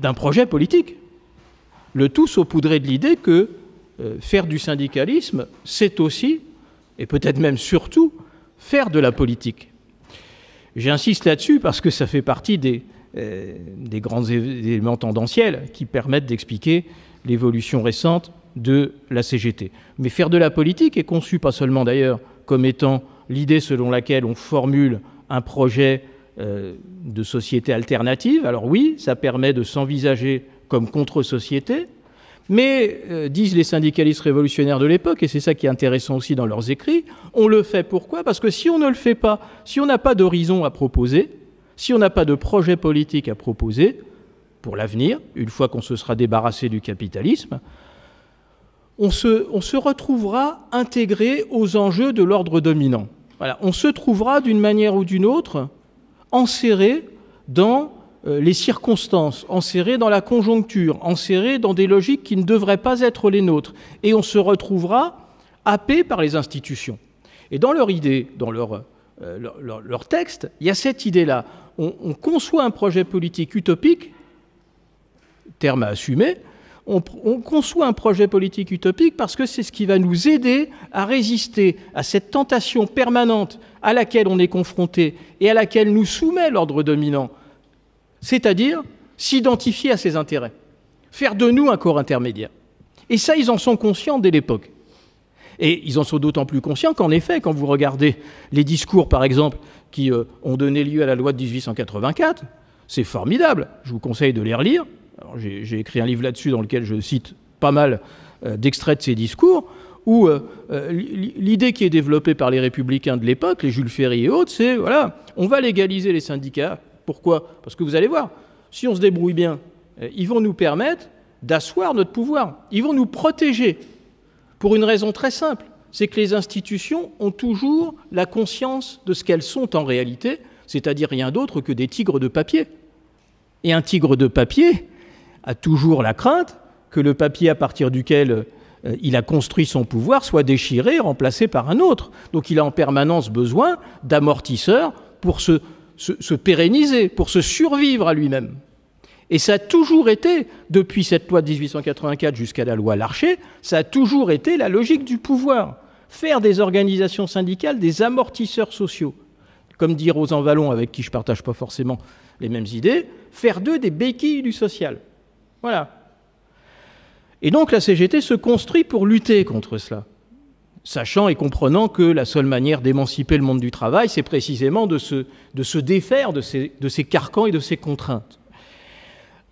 d'un projet politique. Le tout saupoudré de l'idée que faire du syndicalisme, c'est aussi, et peut-être même surtout, faire de la politique. J'insiste là-dessus parce que ça fait partie des grands éléments tendanciels qui permettent d'expliquer l'évolution récente de la CGT. Mais faire de la politique est conçu pas seulement d'ailleurs comme étant l'idée selon laquelle on formule un projet de société alternative. Alors oui, ça permet de s'envisager comme contre-société, mais, disent les syndicalistes révolutionnaires de l'époque, et c'est ça qui est intéressant aussi dans leurs écrits, on le fait pourquoi? Parce que si on ne le fait pas, si on n'a pas d'horizon à proposer, si on n'a pas de projet politique à proposer pour l'avenir, une fois qu'on se sera débarrassé du capitalisme, on se retrouvera intégré aux enjeux de l'ordre dominant. Voilà, on se trouvera d'une manière ou d'une autre enserré dans les circonstances, enserré dans la conjoncture, enserré dans des logiques qui ne devraient pas être les nôtres. Et on se retrouvera happé par les institutions. Et dans leur idée, dans leur texte, il y a cette idée-là. On conçoit un projet politique utopique, terme à assumer, on conçoit un projet politique utopique parce que c'est ce qui va nous aider à résister à cette tentation permanente à laquelle on est confronté et à laquelle nous soumet l'ordre dominant, c'est-à-dire s'identifier à ses intérêts, faire de nous un corps intermédiaire. Et ça, ils en sont conscients dès l'époque. Et ils en sont d'autant plus conscients qu'en effet, quand vous regardez les discours, par exemple, qui ont donné lieu à la loi de 1884, c'est formidable. Je vous conseille de les relire. J'ai écrit un livre là-dessus dans lequel je cite pas mal d'extraits de ces discours, où l'idée qui est développée par les républicains de l'époque, les Jules Ferry et autres, c'est, voilà, on va légaliser les syndicats. Pourquoi? Parce que vous allez voir, si on se débrouille bien, ils vont nous permettre d'asseoir notre pouvoir. Ils vont nous protéger. Pour une raison très simple, c'est que les institutions ont toujours la conscience de ce qu'elles sont en réalité, c'est-à-dire rien d'autre que des tigres de papier. Et un tigre de papier a toujours la crainte que le papier à partir duquel il a construit son pouvoir soit déchiré et remplacé par un autre. Donc il a en permanence besoin d'amortisseurs pour se pérenniser, pour se survivre à lui-même. Et ça a toujours été, depuis cette loi de 1884 jusqu'à la loi Larcher, ça a toujours été la logique du pouvoir. Faire des organisations syndicales des amortisseurs sociaux. Comme dit Rosan Vallon, avec qui je ne partage pas forcément les mêmes idées, faire d'eux des béquilles du social. Voilà. Et donc la CGT se construit pour lutter contre cela, sachant et comprenant que la seule manière d'émanciper le monde du travail, c'est précisément de se défaire de ces carcans et de ces contraintes.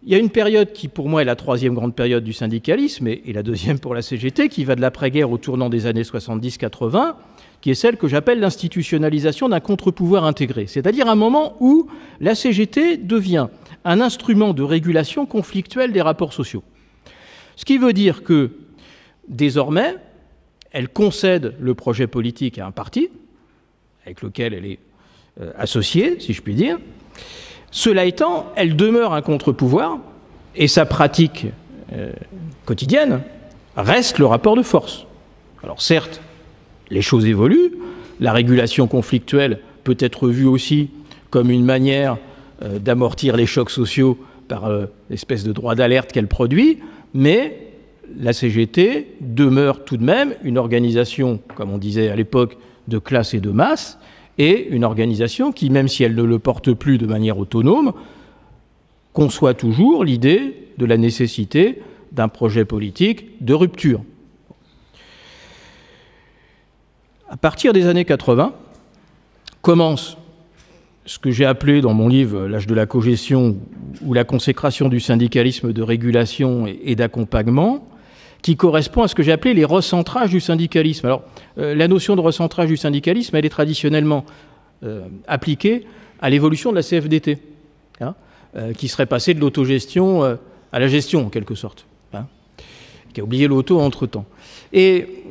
Il y a une période qui, pour moi, est la troisième grande période du syndicalisme, et la deuxième pour la CGT, qui va de l'après-guerre au tournant des années 70-80, qui est celle que j'appelle l'institutionnalisation d'un contre-pouvoir intégré. C'est-à-dire un moment où la CGT devient un instrument de régulation conflictuelle des rapports sociaux. Ce qui veut dire que, désormais, elle concède le projet politique à un parti, avec lequel elle est associée, si je puis dire. Cela étant, elle demeure un contre-pouvoir, et sa pratique quotidienne reste le rapport de force. Alors certes, les choses évoluent, la régulation conflictuelle peut être vue aussi comme une manière d'amortir les chocs sociaux par l'espèce de droit d'alerte qu'elle produit, mais la CGT demeure tout de même une organisation, comme on disait à l'époque, de classe et de masse, et une organisation qui, même si elle ne le porte plus de manière autonome, conçoit toujours l'idée de la nécessité d'un projet politique de rupture. À partir des années 80, commence ce que j'ai appelé dans mon livre « L'âge de la cogestion » ou la consécration du syndicalisme de régulation et d'accompagnement, qui correspond à ce que j'ai appelé les recentrages du syndicalisme. Alors, la notion de recentrage du syndicalisme, elle est traditionnellement appliquée à l'évolution de la CFDT, hein, qui serait passée de l'autogestion à la gestion, en quelque sorte, hein, qui a oublié l'auto entre-temps. Et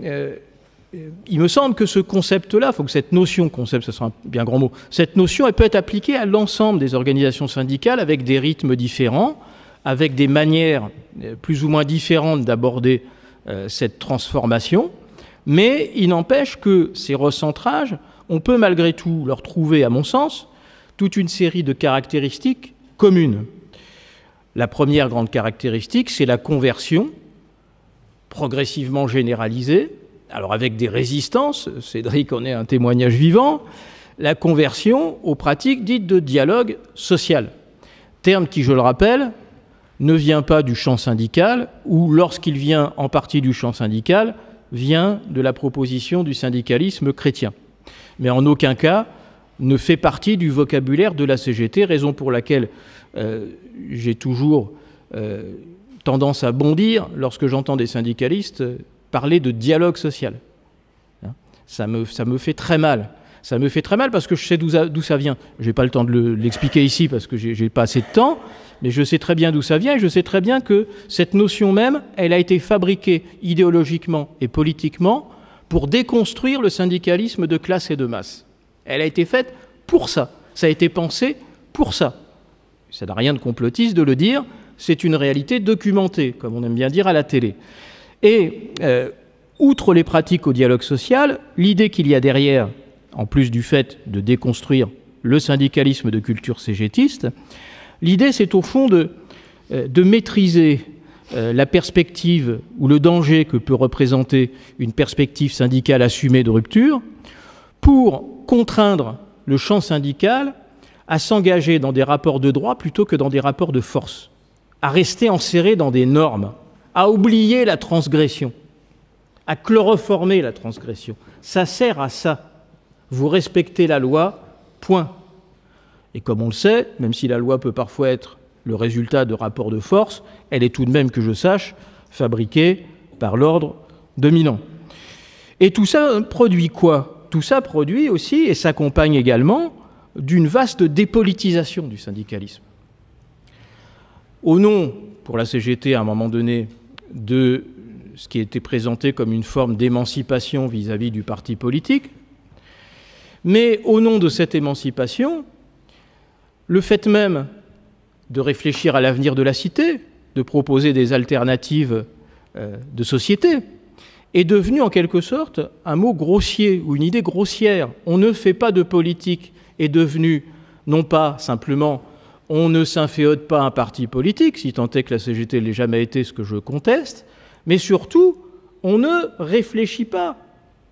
il me semble que ce concept-là, il faut que cette notion, concept, ce sera un bien grand mot, cette notion, elle peut être appliquée à l'ensemble des organisations syndicales avec des rythmes différents, avec des manières plus ou moins différentes d'aborder cette transformation, mais il n'empêche que ces recentrages, on peut malgré tout leur trouver, à mon sens, toute une série de caractéristiques communes. La première grande caractéristique, c'est la conversion progressivement généralisée, alors avec des résistances, Cédric en est un témoignage vivant, la conversion aux pratiques dites de dialogue social. Terme qui, je le rappelle, ne vient pas du champ syndical, ou lorsqu'il vient en partie du champ syndical, vient de la proposition du syndicalisme chrétien. Mais en aucun cas ne fait partie du vocabulaire de la CGT, raison pour laquelle j'ai toujours tendance à bondir lorsque j'entends des syndicalistes parler de dialogue social. Ça me fait très mal. Ça me fait très mal parce que je sais d'où ça vient. Je n'ai pas le temps de l'expliquer ici parce que je n'ai pas assez de temps, mais je sais très bien d'où ça vient et je sais très bien que cette notion même, elle a été fabriquée idéologiquement et politiquement pour déconstruire le syndicalisme de classe et de masse. Elle a été faite pour ça. Ça a été pensé pour ça. Ça n'a rien de complotiste de le dire, c'est une réalité documentée, comme on aime bien dire à la télé. Et outre les pratiques au dialogue social, l'idée qu'il y a derrière, en plus du fait de déconstruire le syndicalisme de culture cégétiste, l'idée c'est au fond de maîtriser la perspective ou le danger que peut représenter une perspective syndicale assumée de rupture pour contraindre le champ syndical à s'engager dans des rapports de droit plutôt que dans des rapports de force, à rester enserré dans des normes, à oublier la transgression, à chloroformer la transgression. Ça sert à ça. Vous respectez la loi, point. Et comme on le sait, même si la loi peut parfois être le résultat de rapports de force, elle est tout de même, que je sache, fabriquée par l'ordre dominant. Et tout ça produit quoi? Tout ça produit aussi, et s'accompagne également, d'une vaste dépolitisation du syndicalisme. Au nom, pour la CGT, à un moment donné, de ce qui était présenté comme une forme d'émancipation vis-à-vis du parti politique, mais au nom de cette émancipation, le fait même de réfléchir à l'avenir de la cité, de proposer des alternatives de société, est devenu en quelque sorte un mot grossier ou une idée grossière. On ne fait pas de politique est devenu non pas simplement on ne s'inféode pas un parti politique, si tant est que la CGT ne l'ait jamais été, ce que je conteste, mais surtout on ne réfléchit pas,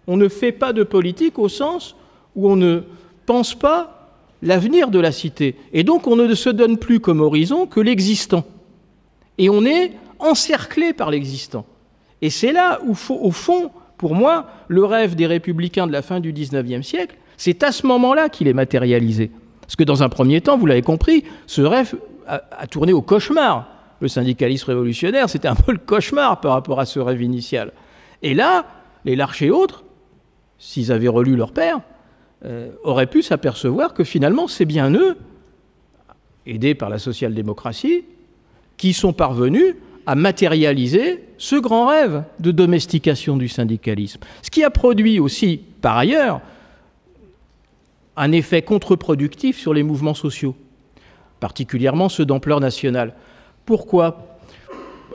on ne fait pas de politique au sens où on ne pense pas l'avenir de la cité. Et donc on ne se donne plus comme horizon que l'existant. Et on est encerclé par l'existant. Et c'est là où, au fond, pour moi, le rêve des républicains de la fin du XIXe siècle, c'est à ce moment-là qu'il est matérialisé. Parce que dans un premier temps, vous l'avez compris, ce rêve a tourné au cauchemar. Le syndicalisme révolutionnaire, c'était un peu le cauchemar par rapport à ce rêve initial. Et là, les Larcher et autres, s'ils avaient relu leur père, auraient pu s'apercevoir que finalement, c'est bien eux, aidés par la social-démocratie, qui sont parvenus à matérialiser ce grand rêve de domestication du syndicalisme. Ce qui a produit aussi, par ailleurs, un effet contre-productif sur les mouvements sociaux, particulièrement ceux d'ampleur nationale. Pourquoi?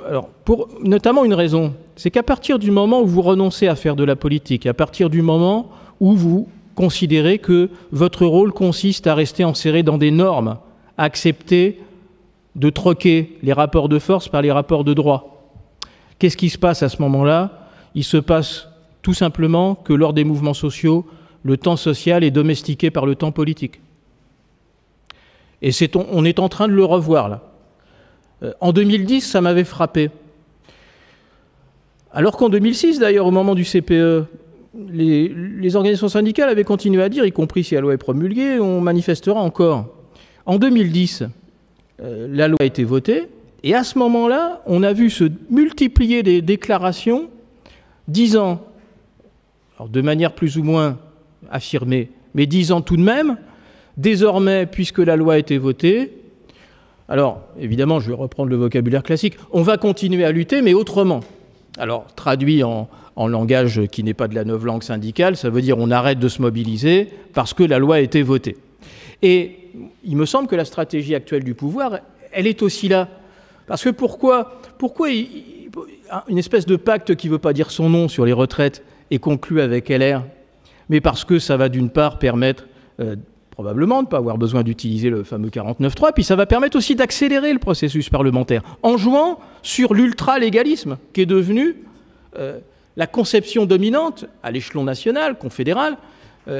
Alors, pour notamment une raison, c'est qu'à partir du moment où vous renoncez à faire de la politique, à partir du moment où vous considérez que votre rôle consiste à rester enserré dans des normes, à accepter de troquer les rapports de force par les rapports de droit, qu'est-ce qui se passe à ce moment-là? Il se passe tout simplement que lors des mouvements sociaux, le temps social est domestiqué par le temps politique. Et on est en train de le revoir, là. En 2010, ça m'avait frappé. Alors qu'en 2006, d'ailleurs, au moment du CPE, les organisations syndicales avaient continué à dire, y compris si la loi est promulguée, on manifestera encore. En 2010, la loi a été votée, et à ce moment-là, on a vu se multiplier des déclarations disant, alors de manière plus ou moins affirmée, mais disant tout de même, désormais, puisque la loi a été votée, alors évidemment, je vais reprendre le vocabulaire classique, on va continuer à lutter, mais autrement. Alors, traduit en langage qui n'est pas de la novlangue syndicale, ça veut dire on arrête de se mobiliser parce que la loi a été votée. Et il me semble que la stratégie actuelle du pouvoir, elle est aussi là. Parce que pourquoi une espèce de pacte qui ne veut pas dire son nom sur les retraites est conclu avec LR, mais parce que ça va d'une part permettre probablement ne pas avoir besoin d'utiliser le fameux 49.3, puis ça va permettre aussi d'accélérer le processus parlementaire, en jouant sur l'ultra-légalisme, qui est devenu la conception dominante, à l'échelon national, confédéral,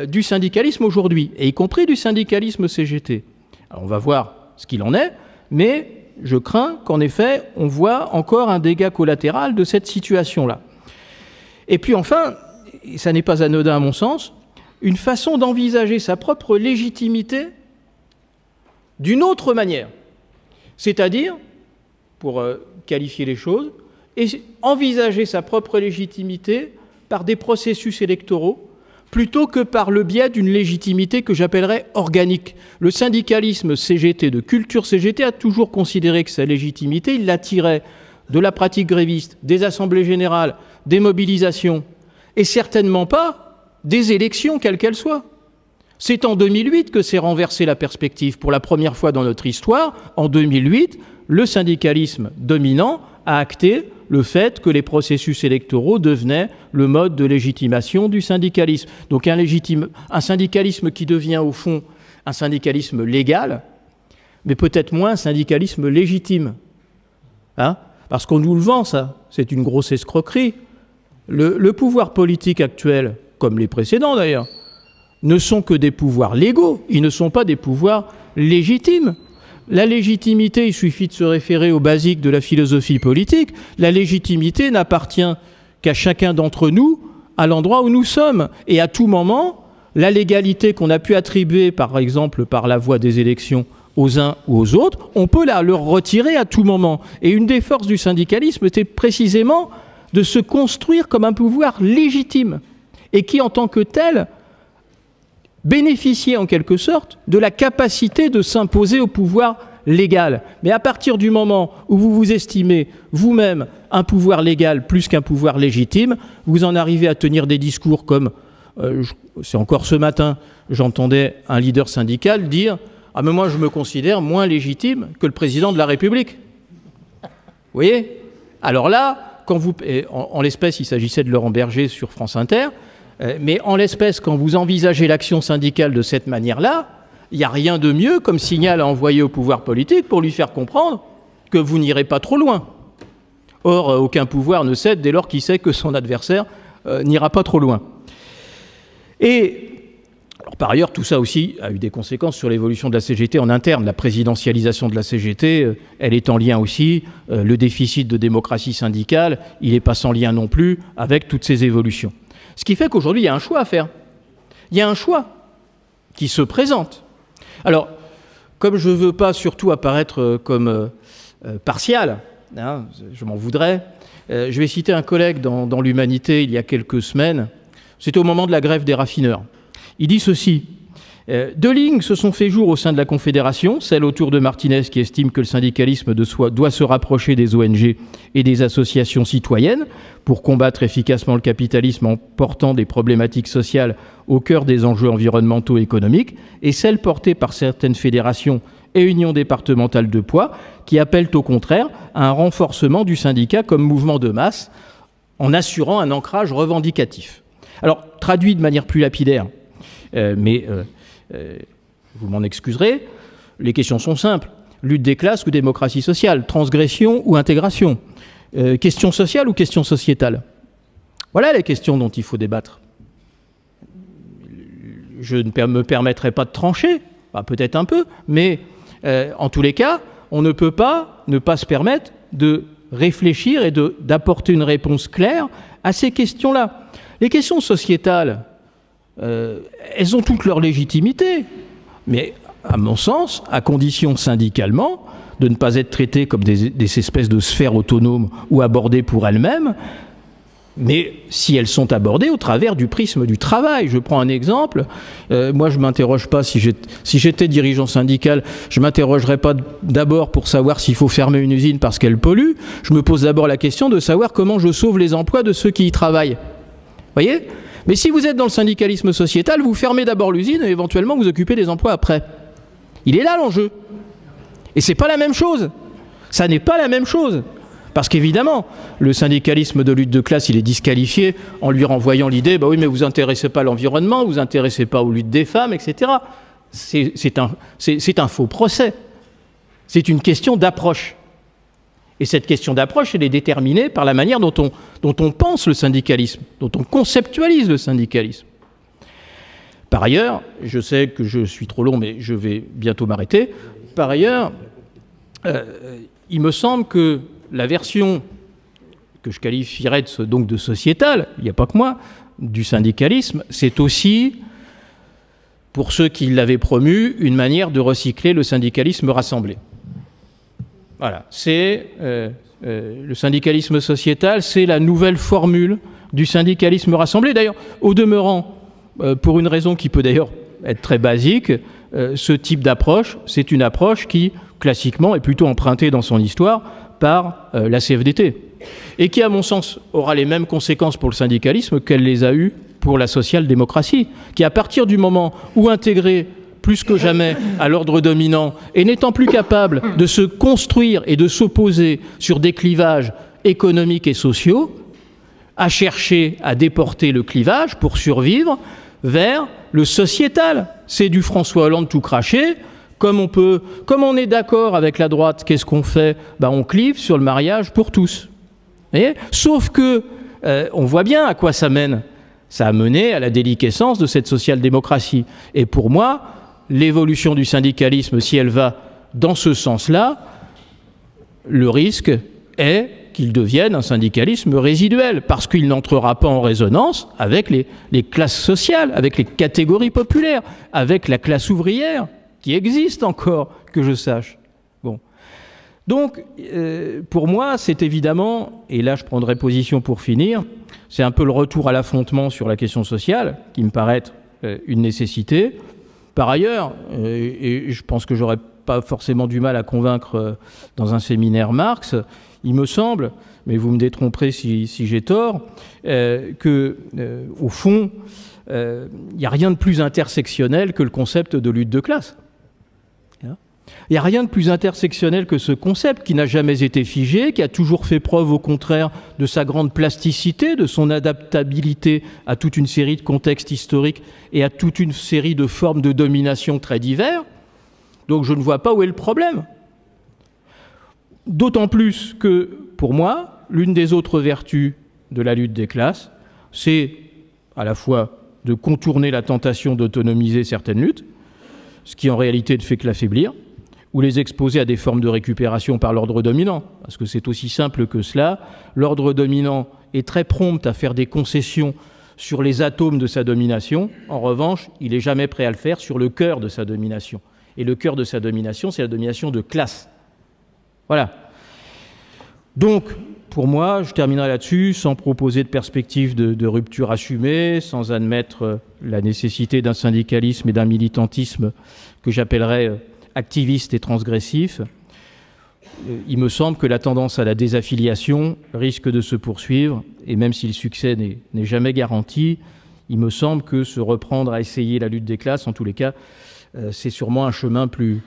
du syndicalisme aujourd'hui, et y compris du syndicalisme CGT. Alors on va voir ce qu'il en est, mais je crains qu'en effet, on voit encore un dégât collatéral de cette situation-là. Et puis enfin, et ça n'est pas anodin à mon sens, une façon d'envisager sa propre légitimité d'une autre manière. C'est-à-dire, pour qualifier les choses, et envisager sa propre légitimité par des processus électoraux plutôt que par le biais d'une légitimité que j'appellerais organique. Le syndicalisme CGT, de culture CGT, a toujours considéré que sa légitimité, il la tirait de la pratique gréviste, des assemblées générales, des mobilisations, et certainement pas des élections, quelles qu'elles soient. C'est en 2008 que s'est renversée la perspective. Pour la première fois dans notre histoire, en 2008, le syndicalisme dominant a acté le fait que les processus électoraux devenaient le mode de légitimation du syndicalisme. Donc un syndicalisme qui devient au fond un syndicalisme légal, mais peut-être moins un syndicalisme légitime. Hein? Parce qu'on nous le vend, ça. C'est une grosse escroquerie. Le pouvoir politique actuel, comme les précédents d'ailleurs, ne sont que des pouvoirs légaux, ils ne sont pas des pouvoirs légitimes. La légitimité, il suffit de se référer aux basiques de la philosophie politique, la légitimité n'appartient qu'à chacun d'entre nous, à l'endroit où nous sommes. Et à tout moment, la légalité qu'on a pu attribuer, par exemple, par la voie des élections aux uns ou aux autres, on peut leur retirer à tout moment. Et une des forces du syndicalisme était précisément de se construire comme un pouvoir légitime, et qui, en tant que tel, bénéficier en quelque sorte de la capacité de s'imposer au pouvoir légal. Mais à partir du moment où vous vous estimez vous-même un pouvoir légal plus qu'un pouvoir légitime, vous en arrivez à tenir des discours comme, c'est encore ce matin, j'entendais un leader syndical dire « Ah mais moi je me considère moins légitime que le président de la République ». Vous voyez? Alors là, quand vous, en l'espèce il s'agissait de Laurent Berger sur France Inter, mais en l'espèce, quand vous envisagez l'action syndicale de cette manière-là, il n'y a rien de mieux comme signal à envoyer au pouvoir politique pour lui faire comprendre que vous n'irez pas trop loin. Or, aucun pouvoir ne cède dès lors qu'il sait que son adversaire n'ira pas trop loin. Et, alors, par ailleurs, tout ça aussi a eu des conséquences sur l'évolution de la CGT en interne. La présidentialisation de la CGT, elle est en lien aussi. Le déficit de démocratie syndicale, il n'est pas sans lien non plus avec toutes ces évolutions. Ce qui fait qu'aujourd'hui, il y a un choix à faire. Il y a un choix qui se présente. Alors, comme je ne veux pas surtout apparaître comme partial, hein, je m'en voudrais, je vais citer un collègue dans l'Humanité il y a quelques semaines. C'était au moment de la grève des raffineurs. Il dit ceci. Deux lignes se sont fait jour au sein de la Confédération, celle autour de Martinez qui estime que le syndicalisme doit se rapprocher des ONG et des associations citoyennes pour combattre efficacement le capitalisme en portant des problématiques sociales au cœur des enjeux environnementaux et économiques, et celle portée par certaines fédérations et unions départementales de poids qui appellent au contraire à un renforcement du syndicat comme mouvement de masse en assurant un ancrage revendicatif. Alors, traduit de manière plus lapidaire, vous m'en excuserez, les questions sont simples. Lutte des classes ou démocratie sociale? Transgression ou intégration? Question sociale ou question sociétale? Voilà les questions dont il faut débattre. Je ne me permettrai pas de trancher, bah, peut-être un peu, mais en tous les cas, on ne peut pas ne pas se permettre de réfléchir et d'apporter une réponse claire à ces questions-là. Les questions sociétales, elles ont toute leur légitimité, mais à mon sens, à condition syndicalement de ne pas être traitées comme des espèces de sphères autonomes ou abordées pour elles-mêmes, mais si elles sont abordées au travers du prisme du travail. Je prends un exemple. Moi, je ne m'interroge pas, si j'étais dirigeant syndical, je ne m'interrogerais pas d'abord pour savoir s'il faut fermer une usine parce qu'elle pollue. Je me pose d'abord la question de savoir comment je sauve les emplois de ceux qui y travaillent. Vous voyez ? Mais si vous êtes dans le syndicalisme sociétal, vous fermez d'abord l'usine et éventuellement vous occupez des emplois après. Il est là l'enjeu. Et c'est pas la même chose. Ça n'est pas la même chose. Parce qu'évidemment, le syndicalisme de lutte de classe, il est disqualifié en lui renvoyant l'idée, bah oui, mais vous intéressez pas à l'environnement, vous intéressez pas aux luttes des femmes, etc. c'est un faux procès. C'est une question d'approche. Et cette question d'approche, elle est déterminée par la manière dont on pense le syndicalisme, dont on conceptualise le syndicalisme. Par ailleurs, je sais que je suis trop long, mais je vais bientôt m'arrêter. Par ailleurs, il me semble que la version que je qualifierais donc de sociétale, il n'y a pas que moi, du syndicalisme, c'est aussi, pour ceux qui l'avaient promu, une manière de recycler le syndicalisme rassemblé. Voilà, c'est le syndicalisme sociétal, c'est la nouvelle formule du syndicalisme rassemblé. D'ailleurs, au demeurant, pour une raison qui peut d'ailleurs être très basique, ce type d'approche, c'est une approche qui, classiquement, est plutôt empruntée dans son histoire par la CFDT, et qui, à mon sens, aura les mêmes conséquences pour le syndicalisme qu'elle les a eues pour la social-démocratie, qui, à partir du moment où intégrée plus que jamais à l'ordre dominant, et n'étant plus capable de se construire et de s'opposer sur des clivages économiques et sociaux, a cherché à déporter le clivage pour survivre vers le sociétal. C'est du François Hollande tout craché. Comme on est d'accord avec la droite, qu'est-ce qu'on fait? On clive sur le mariage pour tous. Vous voyez? Sauf que on voit bien à quoi ça mène. Ça a mené à la déliquescence de cette social-démocratie. Et pour moi, l'évolution du syndicalisme, si elle va dans ce sens-là, le risque est qu'il devienne un syndicalisme résiduel, parce qu'il n'entrera pas en résonance avec les classes sociales, avec les catégories populaires, avec la classe ouvrière, qui existe encore, que je sache. Bon. Donc, pour moi, c'est évidemment, et là je prendrai position pour finir, c'est un peu le retour à l'affrontement sur la question sociale, qui me paraît être une nécessité. Par ailleurs, et je pense que j'aurais pas forcément du mal à convaincre dans un séminaire Marx, il me semble, mais vous me détromperez si j'ai tort, qu'au fond, il n'y a rien de plus intersectionnel que le concept de lutte de classe. Il n'y a rien de plus intersectionnel que ce concept qui n'a jamais été figé, qui a toujours fait preuve au contraire de sa grande plasticité, de son adaptabilité à toute une série de contextes historiques et à toute une série de formes de domination très divers. Donc je ne vois pas où est le problème. D'autant plus que, pour moi, l'une des autres vertus de la lutte des classes, c'est à la fois de contourner la tentation d'autonomiser certaines luttes, ce qui en réalité ne fait que l'affaiblir, ou les exposer à des formes de récupération par l'ordre dominant, parce que c'est aussi simple que cela. L'ordre dominant est très prompt à faire des concessions sur les atomes de sa domination. En revanche, il n'est jamais prêt à le faire sur le cœur de sa domination. Et le cœur de sa domination, c'est la domination de classe. Voilà. Donc, pour moi, je terminerai là-dessus, sans proposer de perspective de rupture assumée, sans admettre la nécessité d'un syndicalisme et d'un militantisme que j'appellerais activiste et transgressif. Il me semble que la tendance à la désaffiliation risque de se poursuivre, et même si le succès n'est jamais garanti, il me semble que se reprendre à essayer la lutte des classes, en tous les cas, c'est sûrement un chemin plus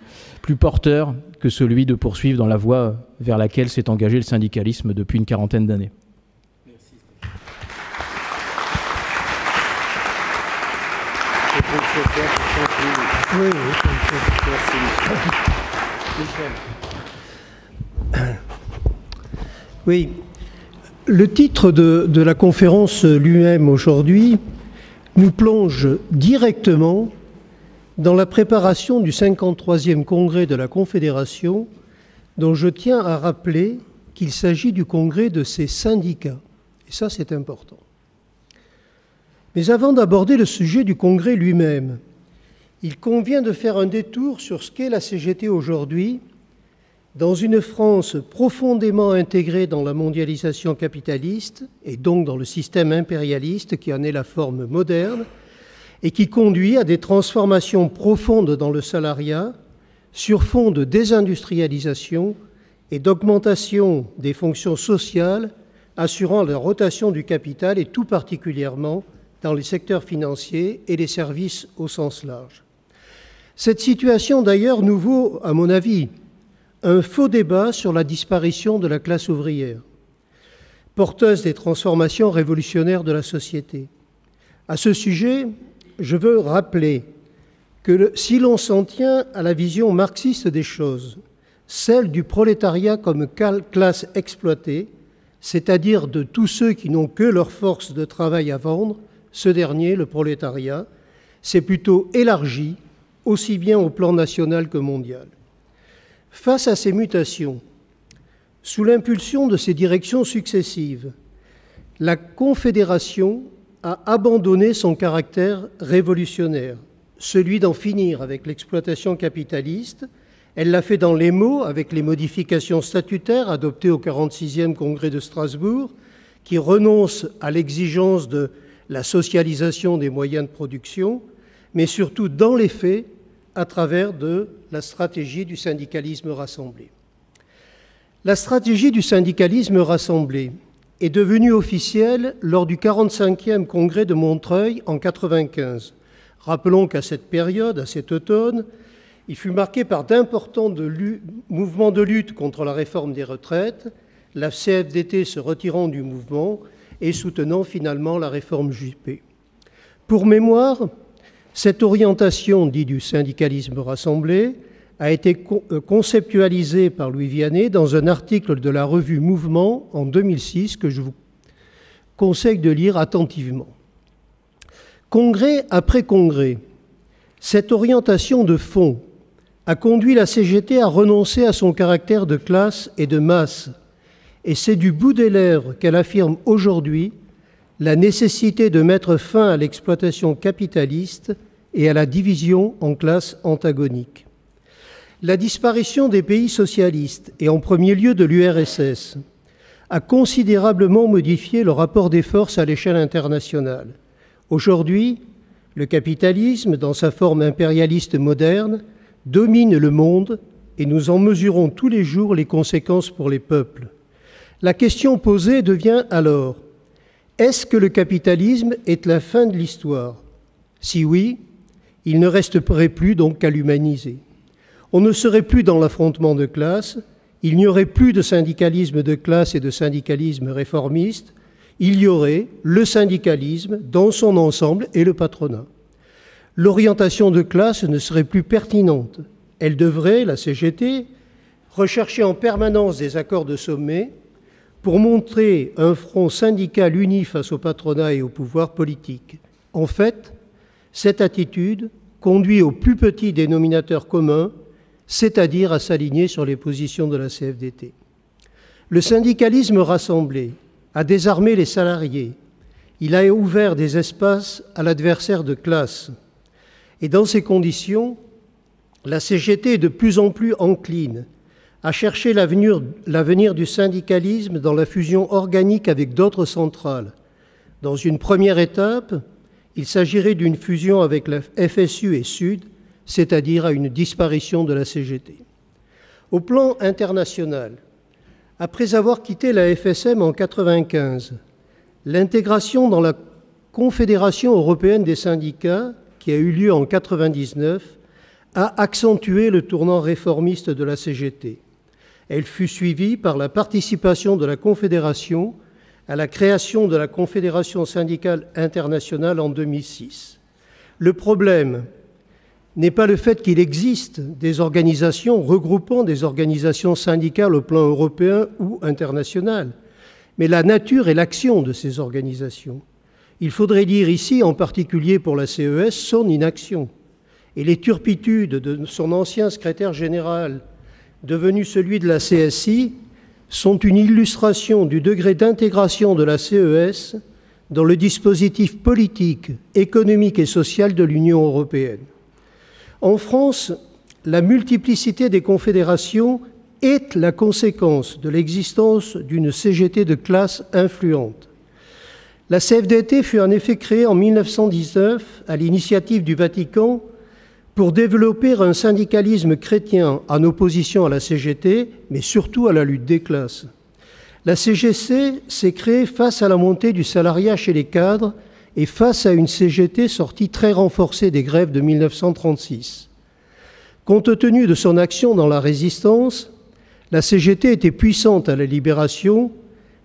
porteur que celui de poursuivre dans la voie vers laquelle s'est engagé le syndicalisme depuis une quarantaine d'années. Merci. Oui, le titre de la conférence lui-même aujourd'hui nous plonge directement dans la préparation du 53e congrès de la Confédération, dont je tiens à rappeler qu'il s'agit du congrès de ces syndicats. Et ça, c'est important. Mais avant d'aborder le sujet du congrès lui-même, il convient de faire un détour sur ce qu'est la CGT aujourd'hui, dans une France profondément intégrée dans la mondialisation capitaliste et donc dans le système impérialiste qui en est la forme moderne et qui conduit à des transformations profondes dans le salariat sur fond de désindustrialisation et d'augmentation des fonctions sociales assurant la rotation du capital et tout particulièrement dans les secteurs financiers et les services au sens large. Cette situation d'ailleurs nous vaut, à mon avis, un faux débat sur la disparition de la classe ouvrière, porteuse des transformations révolutionnaires de la société. À ce sujet, je veux rappeler que si l'on s'en tient à la vision marxiste des choses, celle du prolétariat comme classe exploitée, c'est-à-dire de tous ceux qui n'ont que leur force de travail à vendre, ce dernier, le prolétariat, s'est plutôt élargi, aussi bien au plan national que mondial. Face à ces mutations, sous l'impulsion de ces directions successives, la Confédération a abandonné son caractère révolutionnaire, celui d'en finir avec l'exploitation capitaliste. Elle l'a fait dans les mots avec les modifications statutaires adoptées au 46e congrès de Strasbourg, qui renoncent à l'exigence de la socialisation des moyens de production, mais surtout dans les faits à travers de la stratégie du syndicalisme rassemblé. La stratégie du syndicalisme rassemblé est devenue officielle lors du 45e congrès de Montreuil en 1995. Rappelons qu'à cette période, à cet automne, il fut marqué par d'importants mouvements de lutte contre la réforme des retraites, la CFDT se retirant du mouvement et soutenant finalement la réforme Juppé. Pour mémoire, cette orientation dite du syndicalisme rassemblé a été conceptualisée par Louis Vianney dans un article de la revue Mouvement en 2006 que je vous conseille de lire attentivement. Congrès après congrès, cette orientation de fond a conduit la CGT à renoncer à son caractère de classe et de masse, et c'est du bout des lèvres qu'elle affirme aujourd'hui la nécessité de mettre fin à l'exploitation capitaliste et à la division en classes antagoniques. La disparition des pays socialistes, et en premier lieu de l'URSS, a considérablement modifié le rapport des forces à l'échelle internationale. Aujourd'hui, le capitalisme, dans sa forme impérialiste moderne, domine le monde et nous en mesurons tous les jours les conséquences pour les peuples. La question posée devient alors, est-ce que le capitalisme est la fin de l'histoire? Si oui, il ne resterait plus donc qu'à l'humaniser. On ne serait plus dans l'affrontement de classes, il n'y aurait plus de syndicalisme de classe et de syndicalisme réformiste, il y aurait le syndicalisme dans son ensemble et le patronat. L'orientation de classe ne serait plus pertinente. Elle devrait, la CGT, rechercher en permanence des accords de sommet pour montrer un front syndical uni face au patronat et au pouvoir politique. En fait, cette attitude conduit au plus petit dénominateur commun, c'est-à-dire à s'aligner sur les positions de la CFDT. Le syndicalisme rassemblé a désarmé les salariés. Il a ouvert des espaces à l'adversaire de classe. Et dans ces conditions, la CGT est de plus en plus encline à chercher l'avenir du syndicalisme dans la fusion organique avec d'autres centrales. Dans une première étape, il s'agirait d'une fusion avec la FSU et Sud, c'est-à-dire à une disparition de la CGT. Au plan international, après avoir quitté la FSM en 1995, l'intégration dans la Confédération européenne des syndicats, qui a eu lieu en 1999, a accentué le tournant réformiste de la CGT. Elle fut suivie par la participation de la Confédération à la création de la Confédération syndicale internationale en 2006. Le problème n'est pas le fait qu'il existe des organisations regroupant des organisations syndicales au plan européen ou international, mais la nature et l'action de ces organisations. Il faudrait dire ici, en particulier pour la CES, son inaction. Et les turpitudes de son ancien secrétaire général, devenu celui de la CSI, sont une illustration du degré d'intégration de la CES dans le dispositif politique, économique et social de l'Union européenne. En France, la multiplicité des confédérations est la conséquence de l'existence d'une CGT de classe influente. La CFDT fut en effet créée en 1919 à l'initiative du Vatican pour développer un syndicalisme chrétien en opposition à la CGT, mais surtout à la lutte des classes. La CGC s'est créée face à la montée du salariat chez les cadres et face à une CGT sortie très renforcée des grèves de 1936. Compte tenu de son action dans la résistance, la CGT était puissante à la Libération,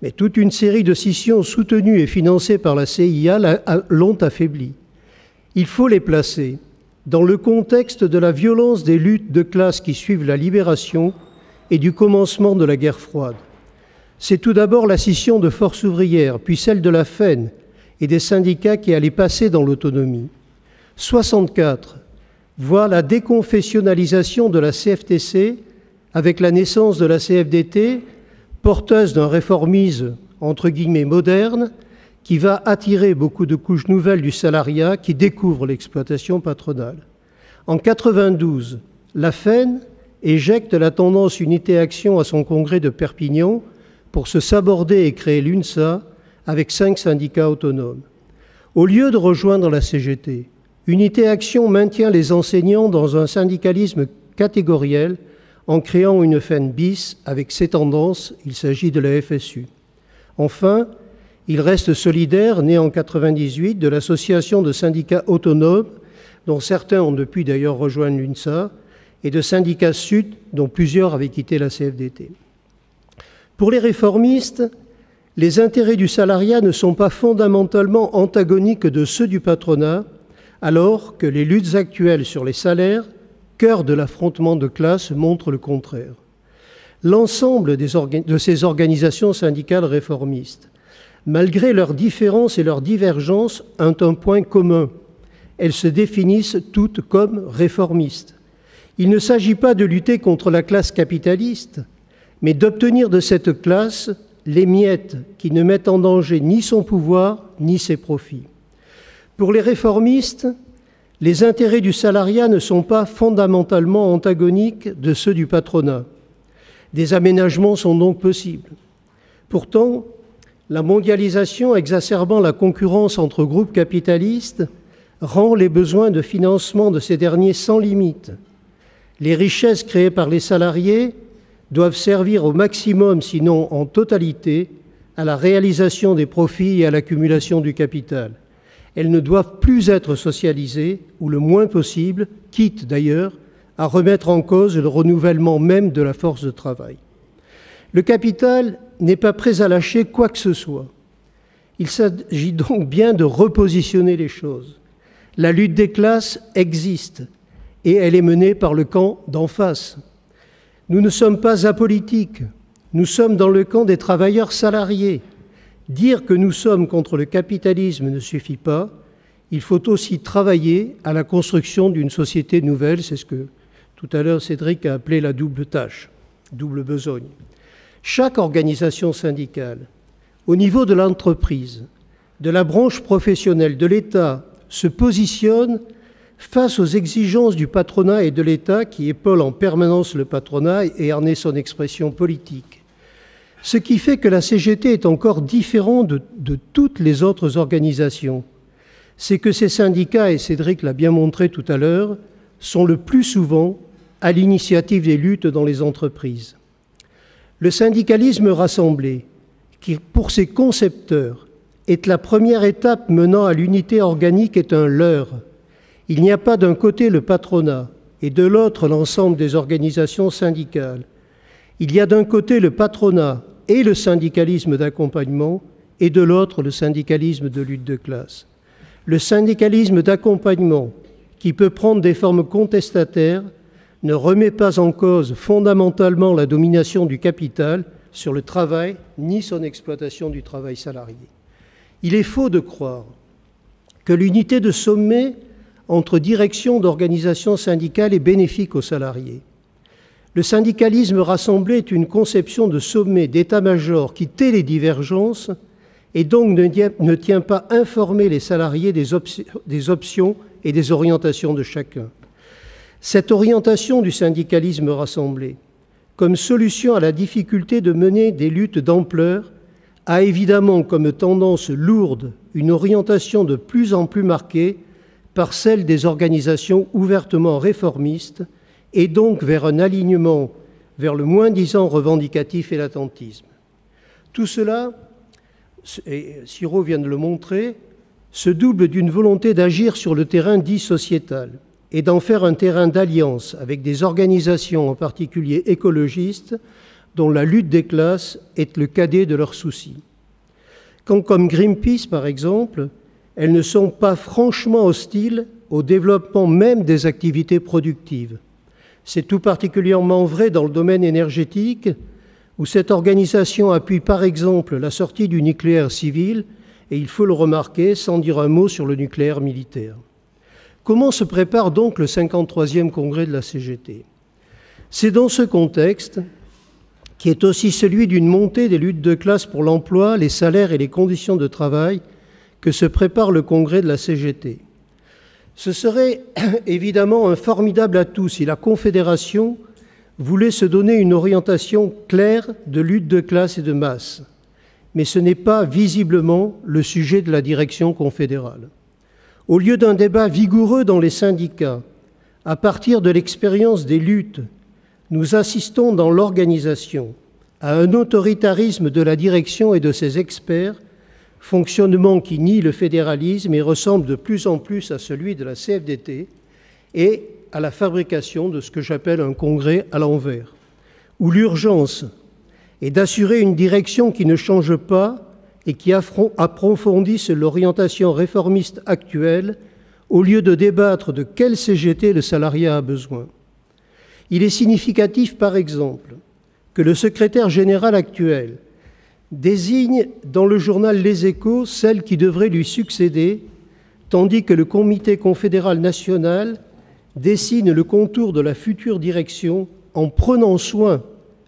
mais toute une série de scissions soutenues et financées par la CIA l'ont affaiblie. Il faut les placer. dans le contexte de la violence des luttes de classe qui suivent la libération et du commencement de la guerre froide. C'est tout d'abord la scission de Force ouvrière, puis celle de la FEN et des syndicats qui allaient passer dans l'autonomie. 64 voit la déconfessionnalisation de la CFTC avec la naissance de la CFDT, porteuse d'un réformisme entre guillemets moderne, qui va attirer beaucoup de couches nouvelles du salariat qui découvrent l'exploitation patronale. En 92, la FEN éjecte la tendance Unité-Action à son congrès de Perpignan pour se saborder et créer l'UNSA avec 5 syndicats autonomes. Au lieu de rejoindre la CGT, Unité-Action maintient les enseignants dans un syndicalisme catégoriel en créant une FEN bis avec ses tendances, il s'agit de la FSU. Enfin, il reste solidaire, né en 1998, de l'association de syndicats autonomes, dont certains ont depuis d'ailleurs rejoint l'UNSA, et de syndicats sud, dont plusieurs avaient quitté la CFDT. Pour les réformistes, les intérêts du salariat ne sont pas fondamentalement antagoniques de ceux du patronat, alors que les luttes actuelles sur les salaires, cœur de l'affrontement de classe, montrent le contraire. L'ensemble de ces organisations syndicales réformistes, malgré leurs différences et leurs divergences, ont un point commun. Elles se définissent toutes comme réformistes. Il ne s'agit pas de lutter contre la classe capitaliste, mais d'obtenir de cette classe les miettes qui ne mettent en danger ni son pouvoir ni ses profits. Pour les réformistes, les intérêts du salariat ne sont pas fondamentalement antagoniques de ceux du patronat. Des aménagements sont donc possibles. Pourtant, la mondialisation exacerbant la concurrence entre groupes capitalistes rend les besoins de financement de ces derniers sans limite. Les richesses créées par les salariés doivent servir au maximum, sinon en totalité, à la réalisation des profits et à l'accumulation du capital. Elles ne doivent plus être socialisées, ou le moins possible, quitte d'ailleurs à remettre en cause le renouvellement même de la force de travail. Le capital n'est pas prêt à lâcher quoi que ce soit. Il s'agit donc bien de repositionner les choses. La lutte des classes existe et elle est menée par le camp d'en face. Nous ne sommes pas apolitiques, nous sommes dans le camp des travailleurs salariés. Dire que nous sommes contre le capitalisme ne suffit pas, il faut aussi travailler à la construction d'une société nouvelle, c'est ce que tout à l'heure Cédric a appelé la double tâche, double besogne. Chaque organisation syndicale, au niveau de l'entreprise, de la branche professionnelle, de l'État, se positionne face aux exigences du patronat et de l'État qui épaule en permanence le patronat et en est son expression politique. Ce qui fait que la CGT est encore différente de toutes les autres organisations, c'est que ces syndicats, et Cédric l'a bien montré tout à l'heure, sont le plus souvent à l'initiative des luttes dans les entreprises. Le syndicalisme rassemblé, qui pour ses concepteurs est la première étape menant à l'unité organique, est un leurre. Il n'y a pas d'un côté le patronat et de l'autre l'ensemble des organisations syndicales. Il y a d'un côté le patronat et le syndicalisme d'accompagnement et de l'autre le syndicalisme de lutte de classe. Le syndicalisme d'accompagnement, qui peut prendre des formes contestataires, ne remet pas en cause fondamentalement la domination du capital sur le travail ni son exploitation du travail salarié. Il est faux de croire que l'unité de sommet entre directions d'organisations syndicales est bénéfique aux salariés. Le syndicalisme rassemblé est une conception de sommet d'état-major qui tait les divergences et donc ne tient pas informer les salariés des options et des orientations de chacun. Cette orientation du syndicalisme rassemblé, comme solution à la difficulté de mener des luttes d'ampleur, a évidemment comme tendance lourde une orientation de plus en plus marquée par celle des organisations ouvertement réformistes et donc vers un alignement vers le moins-disant revendicatif et l'attentisme. Tout cela, et Siro vient de le montrer, se double d'une volonté d'agir sur le terrain dit sociétal et d'en faire un terrain d'alliance avec des organisations, en particulier écologistes, dont la lutte des classes est le cadet de leurs soucis. Quand, comme Greenpeace par exemple, elles ne sont pas franchement hostiles au développement même des activités productives. C'est tout particulièrement vrai dans le domaine énergétique, où cette organisation appuie par exemple la sortie du nucléaire civil, et il faut le remarquer sans dire un mot sur le nucléaire militaire. Comment se prépare donc le 53e congrès de la CGT? C'est dans ce contexte, qui est aussi celui d'une montée des luttes de classe pour l'emploi, les salaires et les conditions de travail, que se prépare le congrès de la CGT. Ce serait évidemment un formidable atout si la Confédération voulait se donner une orientation claire de lutte de classe et de masse. Mais ce n'est pas visiblement le sujet de la direction confédérale. Au lieu d'un débat vigoureux dans les syndicats, à partir de l'expérience des luttes, nous assistons dans l'organisation à un autoritarisme de la direction et de ses experts, fonctionnement qui nie le fédéralisme et ressemble de plus en plus à celui de la CFDT, et à la fabrication de ce que j'appelle un congrès à l'envers, où l'urgence est d'assurer une direction qui ne change pas et qui approfondisse l'orientation réformiste actuelle, au lieu de débattre de quelle CGT le salariat a besoin. Il est significatif, par exemple, que le secrétaire général actuel désigne dans le journal Les Échos celle qui devrait lui succéder, tandis que le comité confédéral national dessine le contour de la future direction en prenant soin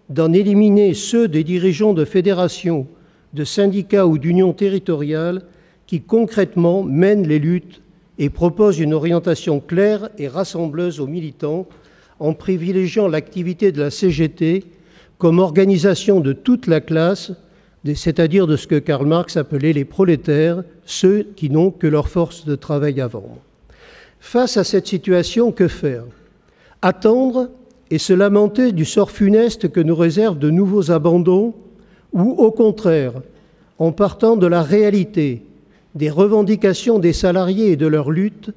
d'en éliminer ceux des dirigeants de fédérations, de syndicats ou d'unions territoriales qui concrètement mènent les luttes et proposent une orientation claire et rassembleuse aux militants en privilégiant l'activité de la CGT comme organisation de toute la classe, c'est-à-dire de ce que Karl Marx appelait les prolétaires, ceux qui n'ont que leur force de travail à vendre. Face à cette situation, que faire? Attendre et se lamenter du sort funeste que nous réservent de nouveaux abandons, ou au contraire, en partant de la réalité, des revendications des salariés et de leur lutte,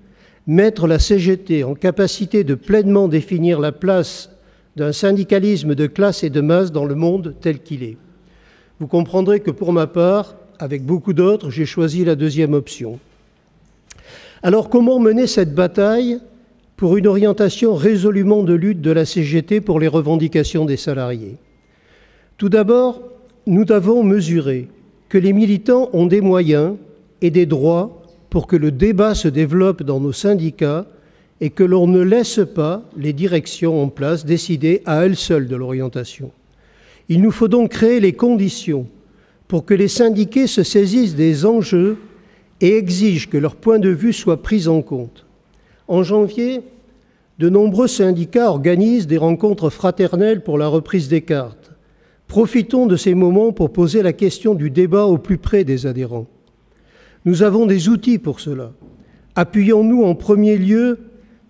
mettre la CGT en capacité de pleinement définir la place d'un syndicalisme de classe et de masse dans le monde tel qu'il est. Vous comprendrez que pour ma part, avec beaucoup d'autres, j'ai choisi la deuxième option. Alors comment mener cette bataille pour une orientation résolument de lutte de la CGT pour les revendications des salariés? Tout d'abord, nous devons mesurer que les militants ont des moyens et des droits pour que le débat se développe dans nos syndicats et que l'on ne laisse pas les directions en place décider à elles seules de l'orientation. Il nous faut donc créer les conditions pour que les syndiqués se saisissent des enjeux et exigent que leur point de vue soit pris en compte. En janvier, de nombreux syndicats organisent des rencontres fraternelles pour la reprise des cartes. Profitons de ces moments pour poser la question du débat au plus près des adhérents. Nous avons des outils pour cela. Appuyons-nous en premier lieu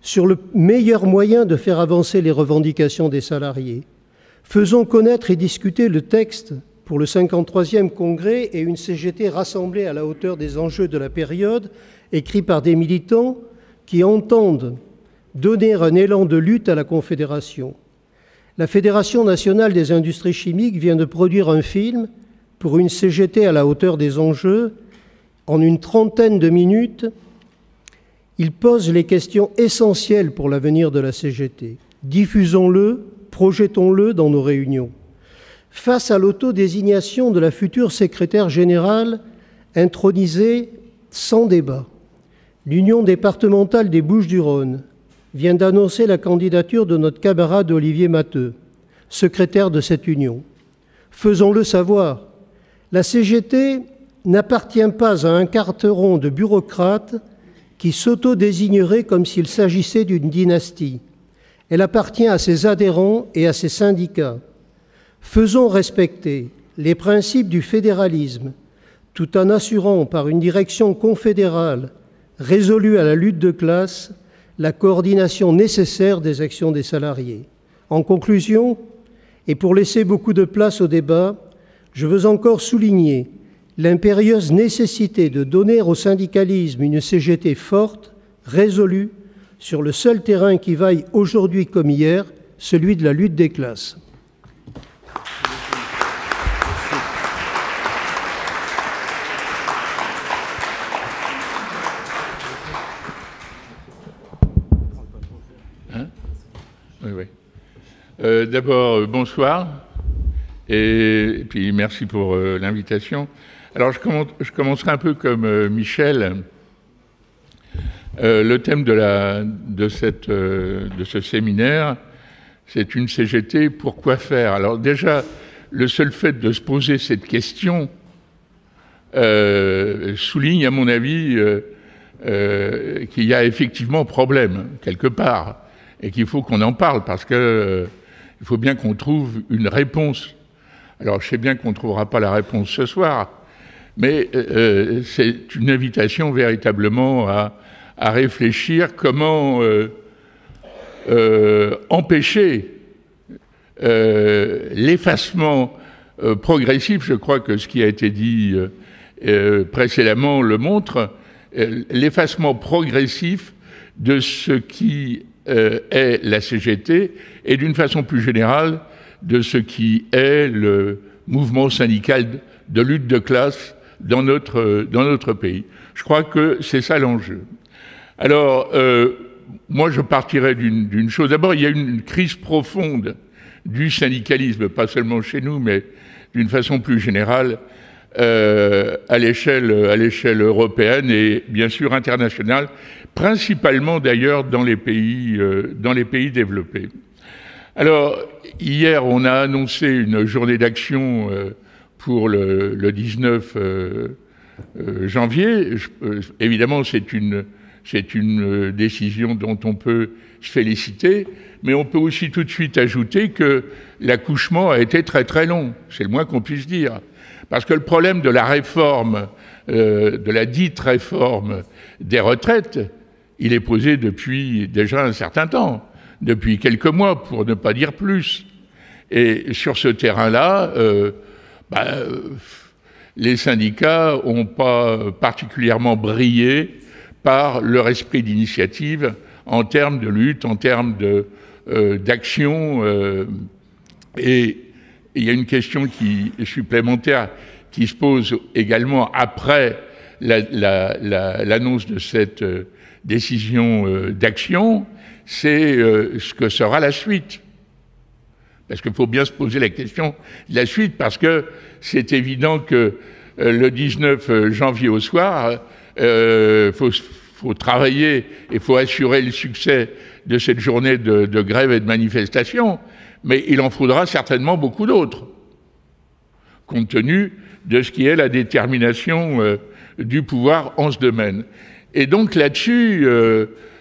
sur le meilleur moyen de faire avancer les revendications des salariés. Faisons connaître et discuter le texte pour le 53e congrès et une CGT rassemblée à la hauteur des enjeux de la période, écrit par des militants qui entendent donner un élan de lutte à la Confédération. La Fédération nationale des industries chimiques vient de produire un film pour une CGT à la hauteur des enjeux. En une trentaine de minutes, il pose les questions essentielles pour l'avenir de la CGT. Diffusons-le, projetons-le dans nos réunions. Face à l'autodésignation de la future secrétaire générale intronisée sans débat, l'Union départementale des Bouches-du-Rhône vient d'annoncer la candidature de notre camarade Olivier Matteux, secrétaire de cette union. Faisons-le savoir. La CGT n'appartient pas à un carteron de bureaucrates qui s'autodésignerait comme s'il s'agissait d'une dynastie. Elle appartient à ses adhérents et à ses syndicats. Faisons respecter les principes du fédéralisme tout en assurant par une direction confédérale résolue à la lutte de classe la coordination nécessaire des actions des salariés. En conclusion, et pour laisser beaucoup de place au débat, je veux encore souligner l'impérieuse nécessité de donner au syndicalisme une CGT forte, résolue, sur le seul terrain qui vaille aujourd'hui comme hier, celui de la lutte des classes. D'abord, bonsoir, et puis merci pour l'invitation. Alors, je commencerai un peu comme Michel. Le thème de ce séminaire, c'est une CGT, pourquoi faire? Alors déjà, le seul fait de se poser cette question souligne, à mon avis, qu'il y a effectivement problème, quelque part, et qu'il faut qu'on en parle, parce que il faut bien qu'on trouve une réponse. Alors, je sais bien qu'on ne trouvera pas la réponse ce soir, mais c'est une invitation véritablement à réfléchir comment empêcher l'effacement progressif. Je crois que ce qui a été dit précédemment le montre, l'effacement progressif de ce qui est la CGT et d'une façon plus générale de ce qui est le mouvement syndical de lutte de classe dans notre pays. Je crois que c'est ça l'enjeu. Alors, moi je partirais d'une chose. D'abord, il y a une crise profonde du syndicalisme, pas seulement chez nous, mais d'une façon plus générale, à l'échelle européenne et bien sûr internationale, principalement d'ailleurs dans les pays développés. Alors, hier, on a annoncé une journée d'action pour le 19 janvier. Évidemment, c'est une décision dont on peut se féliciter, mais on peut aussi tout de suite ajouter que l'accouchement a été très très long, c'est le moins qu'on puisse dire. Parce que le problème de la réforme, de la dite réforme des retraites, il est posé depuis déjà un certain temps, depuis quelques mois, pour ne pas dire plus. Et sur ce terrain-là, les syndicats n'ont pas particulièrement brillé par leur esprit d'initiative en termes de lutte, en termes d'action. Et il y a une question supplémentaire qui se pose également après l'annonce de cette décision d'action, c'est ce que sera la suite. Parce qu'il faut bien se poser la question de la suite, parce que c'est évident que le 19 janvier au soir, faut travailler et il faut assurer le succès de cette journée de grève et de manifestation, mais il en faudra certainement beaucoup d'autres, compte tenu de ce qui est la détermination du pouvoir en ce domaine. Et donc là-dessus,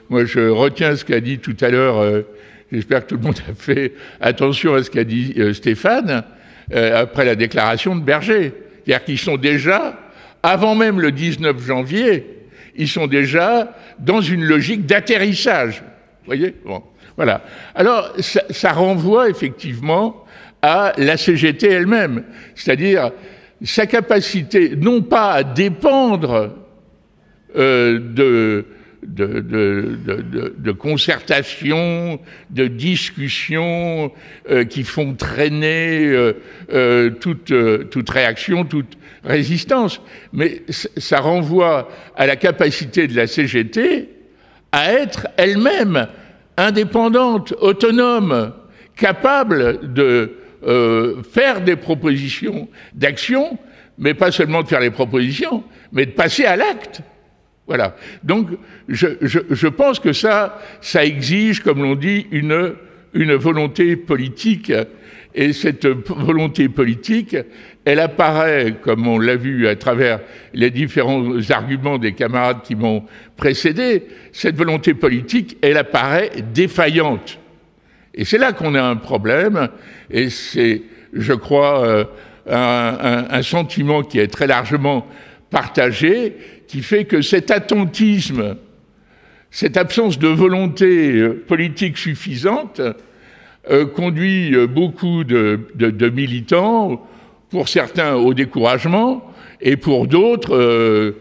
moi je retiens ce qu'a dit tout à l'heure, j'espère que tout le monde a fait attention à ce qu'a dit Stéphane, après la déclaration de Berger. C'est-à-dire qu'ils sont déjà, avant même le 19 janvier, ils sont déjà dans une logique d'atterrissage. Vous voyez? Bon, voilà. Alors, ça renvoie effectivement à la CGT elle-même, c'est-à-dire sa capacité, non pas à dépendre de concertation, de discussions qui font traîner toute réaction, toute résistance. Mais ça renvoie à la capacité de la CGT à être elle-même indépendante, autonome, capable de faire des propositions d'action, mais pas seulement de faire les propositions, mais de passer à l'acte. Voilà. Donc, je pense que ça exige, comme l'on dit, une volonté politique. Et cette volonté politique, elle apparaît, comme on l'a vu à travers les différents arguments des camarades qui m'ont précédé, cette volonté politique, elle apparaît défaillante. Et c'est là qu'on a un problème, et c'est, je crois, un sentiment qui est très largement partagé, qui fait que cet attentisme, cette absence de volonté politique suffisante, conduit beaucoup de militants, pour certains au découragement, et pour d'autres,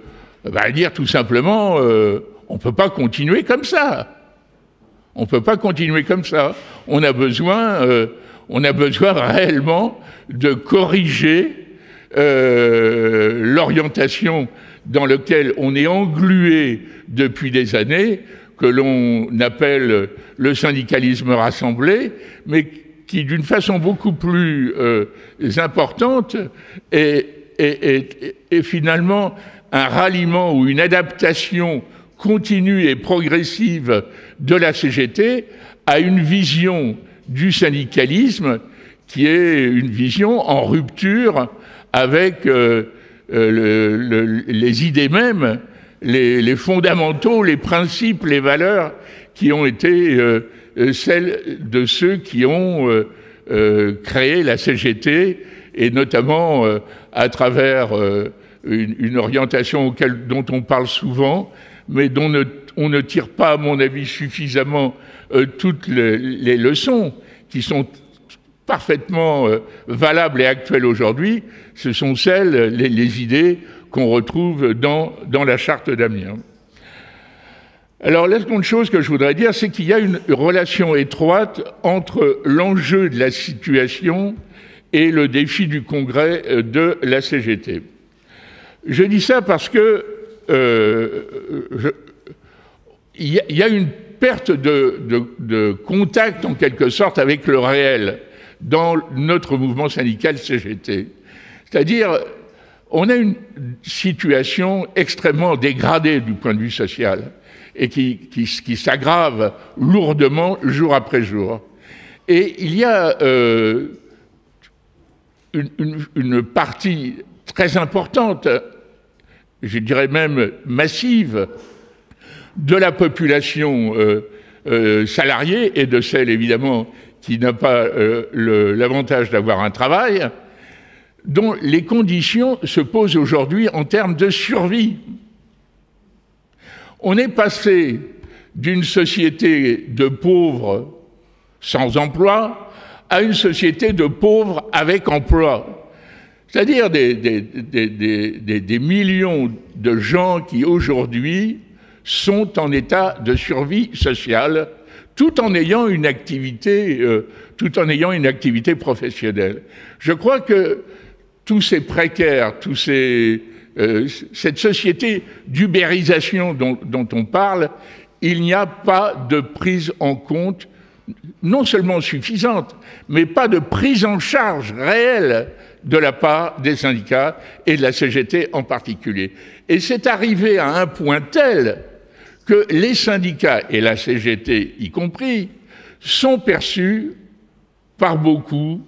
dire tout simplement, on ne peut pas continuer comme ça. On ne peut pas continuer comme ça. On a besoin réellement de corriger l'orientation dans laquelle on est englué depuis des années, que l'on appelle le syndicalisme rassemblé, mais d'une façon beaucoup plus importante, est finalement un ralliement ou une adaptation continue et progressive de la CGT à une vision du syndicalisme qui est une vision en rupture avec les idées mêmes, les fondamentaux, les principes, les valeurs qui ont été celles de ceux qui ont créé la CGT, et notamment à travers une orientation dont on parle souvent, mais dont on ne tire pas, à mon avis, suffisamment toutes les leçons qui sont parfaitement valables et actuelles aujourd'hui. Ce sont celles, les idées qu'on retrouve dans la charte d'Amiens. Alors la seconde chose que je voudrais dire, c'est qu'il y a une relation étroite entre l'enjeu de la situation et le défi du congrès de la CGT. Je dis ça parce que il y a une perte de contact en quelque sorte avec le réel dans notre mouvement syndical CGT. C'est-à-dire, on a une situation extrêmement dégradée du point de vue social et qui s'aggrave lourdement jour après jour. Et il y a une partie très importante, je dirais même massive, de la population salariée et de celle évidemment qui n'a pas l'avantage d'avoir un travail, dont les conditions se posent aujourd'hui en termes de survie. On est passé d'une société de pauvres sans emploi à une société de pauvres avec emploi. C'est-à-dire des millions de gens qui aujourd'hui sont en état de survie sociale tout en ayant une activité professionnelle. Je crois que tous ces précaires, cette société d'ubérisation dont on parle, il n'y a pas de prise en compte, non seulement suffisante, mais pas de prise en charge réelle de la part des syndicats et de la CGT en particulier. Et c'est arrivé à un point tel que les syndicats, et la CGT y compris, sont perçus par beaucoup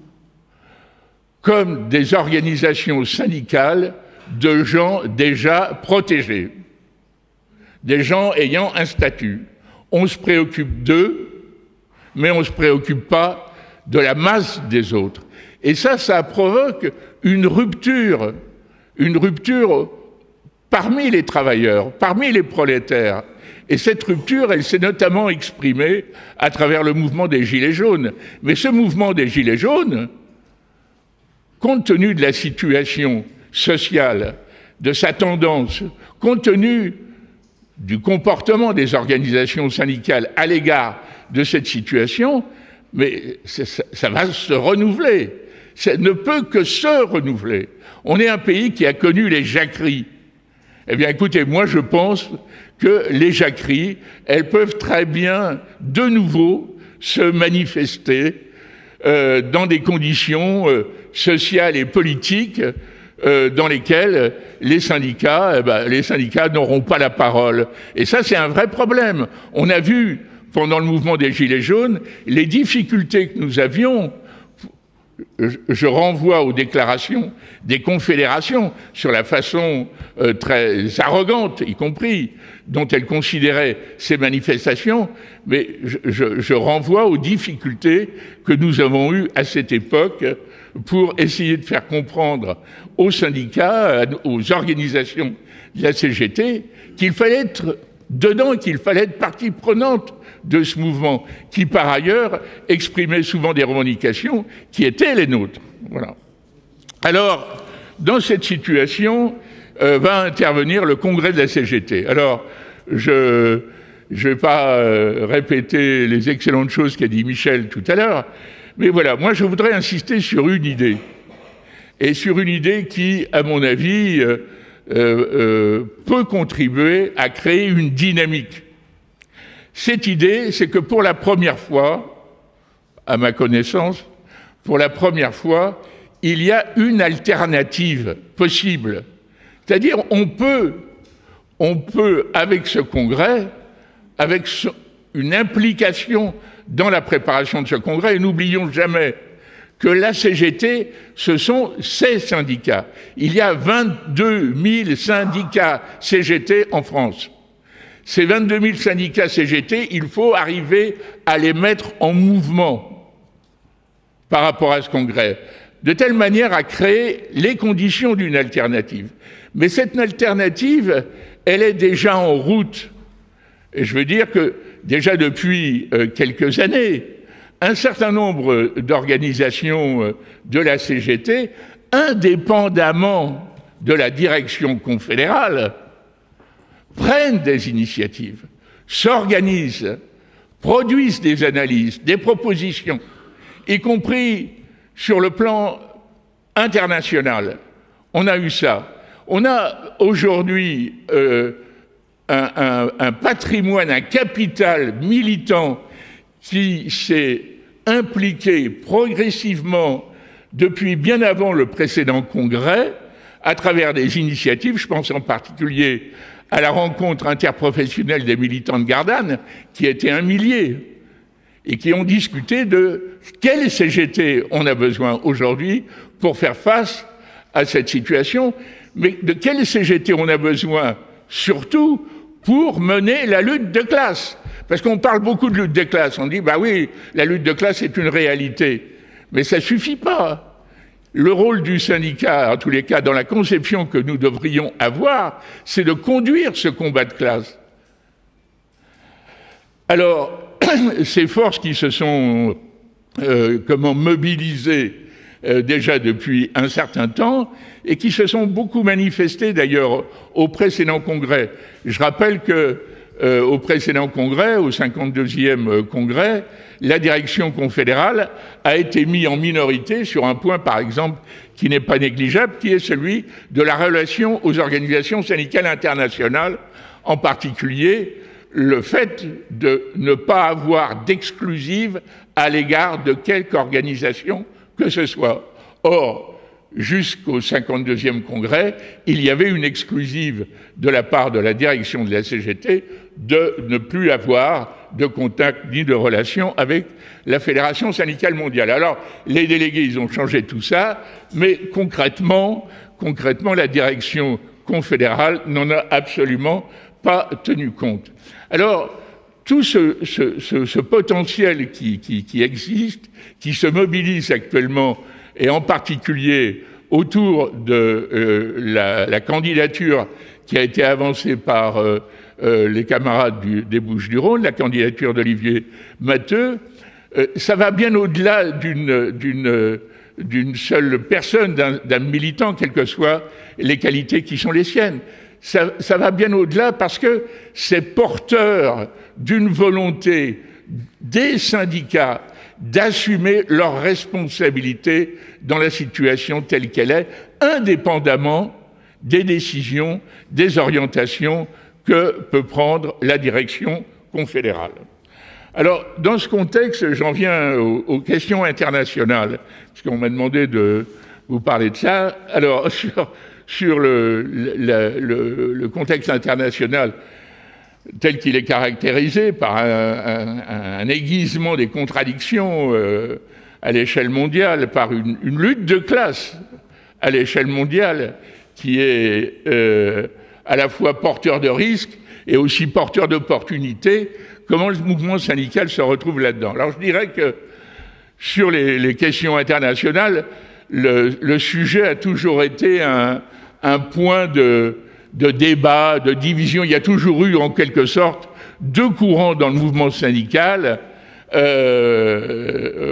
comme des organisations syndicales de gens déjà protégés, des gens ayant un statut. On se préoccupe d'eux, mais on ne se préoccupe pas de la masse des autres. Et ça provoque une rupture parmi les travailleurs, parmi les prolétaires. Et cette rupture, elle s'est notamment exprimée à travers le mouvement des Gilets jaunes. Mais ce mouvement des Gilets jaunes, compte tenu de la situation sociale, de sa tendance, compte tenu du comportement des organisations syndicales à l'égard de cette situation, mais ça va se renouveler. Ça ne peut que se renouveler. On est un pays qui a connu les jacqueries. Eh bien, écoutez, moi, je pense que les jacqueries, elles peuvent très bien, de nouveau, se manifester dans des conditions sociales et politiques dans lesquelles les syndicats n'auront pas la parole. Et ça, c'est un vrai problème. On a vu, pendant le mouvement des Gilets jaunes, les difficultés que nous avions. Je renvoie aux déclarations des confédérations sur la façon très arrogante, y compris, dont elles considéraient ces manifestations, mais je renvoie aux difficultés que nous avons eues à cette époque pour essayer de faire comprendre aux syndicats, aux organisations de la CGT, qu'il fallait être dedans, qu'il fallait être partie prenante de ce mouvement, qui par ailleurs exprimait souvent des revendications qui étaient les nôtres. Voilà. Alors, dans cette situation, va intervenir le congrès de la CGT. Alors, je ne vais pas répéter les excellentes choses qu'a dit Michel tout à l'heure, mais voilà, moi je voudrais insister sur une idée, et sur une idée qui, à mon avis, peut contribuer à créer une dynamique. Cette idée, c'est que pour la première fois, à ma connaissance, pour la première fois, il y a une alternative possible. C'est-à-dire, on peut, avec ce congrès, avec une implication dans la préparation de ce congrès, et n'oublions jamais que la CGT, ce sont ces syndicats. Il y a 22 000 syndicats CGT en France. Ces 22 000 syndicats CGT, il faut arriver à les mettre en mouvement par rapport à ce congrès, de telle manière à créer les conditions d'une alternative. Mais cette alternative, elle est déjà en route. Et je veux dire que déjà depuis quelques années, un certain nombre d'organisations de la CGT, indépendamment de la direction confédérale, prennent des initiatives, s'organisent, produisent des analyses, des propositions, y compris sur le plan international. On a eu ça. On a aujourd'hui un patrimoine, un capital militant qui s'est impliqué progressivement depuis bien avant le précédent congrès à travers des initiatives. Je pense en particulier à la rencontre interprofessionnelle des militants de Gardanne, qui était 1 millier, et qui ont discuté de quelle CGT on a besoin aujourd'hui pour faire face à cette situation, mais de quelle CGT on a besoin surtout pour mener la lutte de classe. Parce qu'on parle beaucoup de lutte de classe, on dit, bah oui, la lutte de classe est une réalité, mais ça suffit pas. Le rôle du syndicat, en tous les cas, dans la conception que nous devrions avoir, c'est de conduire ce combat de classe. Alors, ces forces qui se sont mobilisées déjà depuis un certain temps et qui se sont beaucoup manifestées d'ailleurs au précédent congrès. Je rappelle que au précédent congrès, au 52e congrès, la direction confédérale a été mise en minorité sur un point, par exemple, qui n'est pas négligeable, qui est celui de la relation aux organisations syndicales internationales, en particulier le fait de ne pas avoir d'exclusive à l'égard de quelque organisation que ce soit. Or, jusqu'au 52e congrès, il y avait une exclusive de la part de la direction de la CGT de ne plus avoir de contact ni de relation avec la Fédération syndicale mondiale. Alors, les délégués, ils ont changé tout ça, mais concrètement, la direction confédérale n'en a absolument pas tenu compte. Alors, tout ce potentiel qui existe, qui se mobilise actuellement, et en particulier autour de la candidature qui a été avancée par les camarades des Bouches-du-Rhône, la candidature d'Olivier Matteux, ça va bien au-delà d'une seule personne, d'un militant, quelles que soient les qualités qui sont les siennes. Ça va bien au-delà parce que c'est porteur d'une volonté des syndicats d'assumer leurs responsabilités dans la situation telle qu'elle est, indépendamment des décisions, des orientations que peut prendre la direction confédérale. Alors, dans ce contexte, j'en viens aux questions internationales, parce qu'on m'a demandé de vous parler de ça. Alors, sur le contexte international tel qu'il est caractérisé par un aiguisement des contradictions à l'échelle mondiale, par une lutte de classe à l'échelle mondiale qui est à la fois porteur de risques et aussi porteur d'opportunités, comment le mouvement syndical se retrouve là-dedans? Alors je dirais que sur les questions internationales, le sujet a toujours été un point de débat, de division. Il y a toujours eu en quelque sorte deux courants dans le mouvement syndical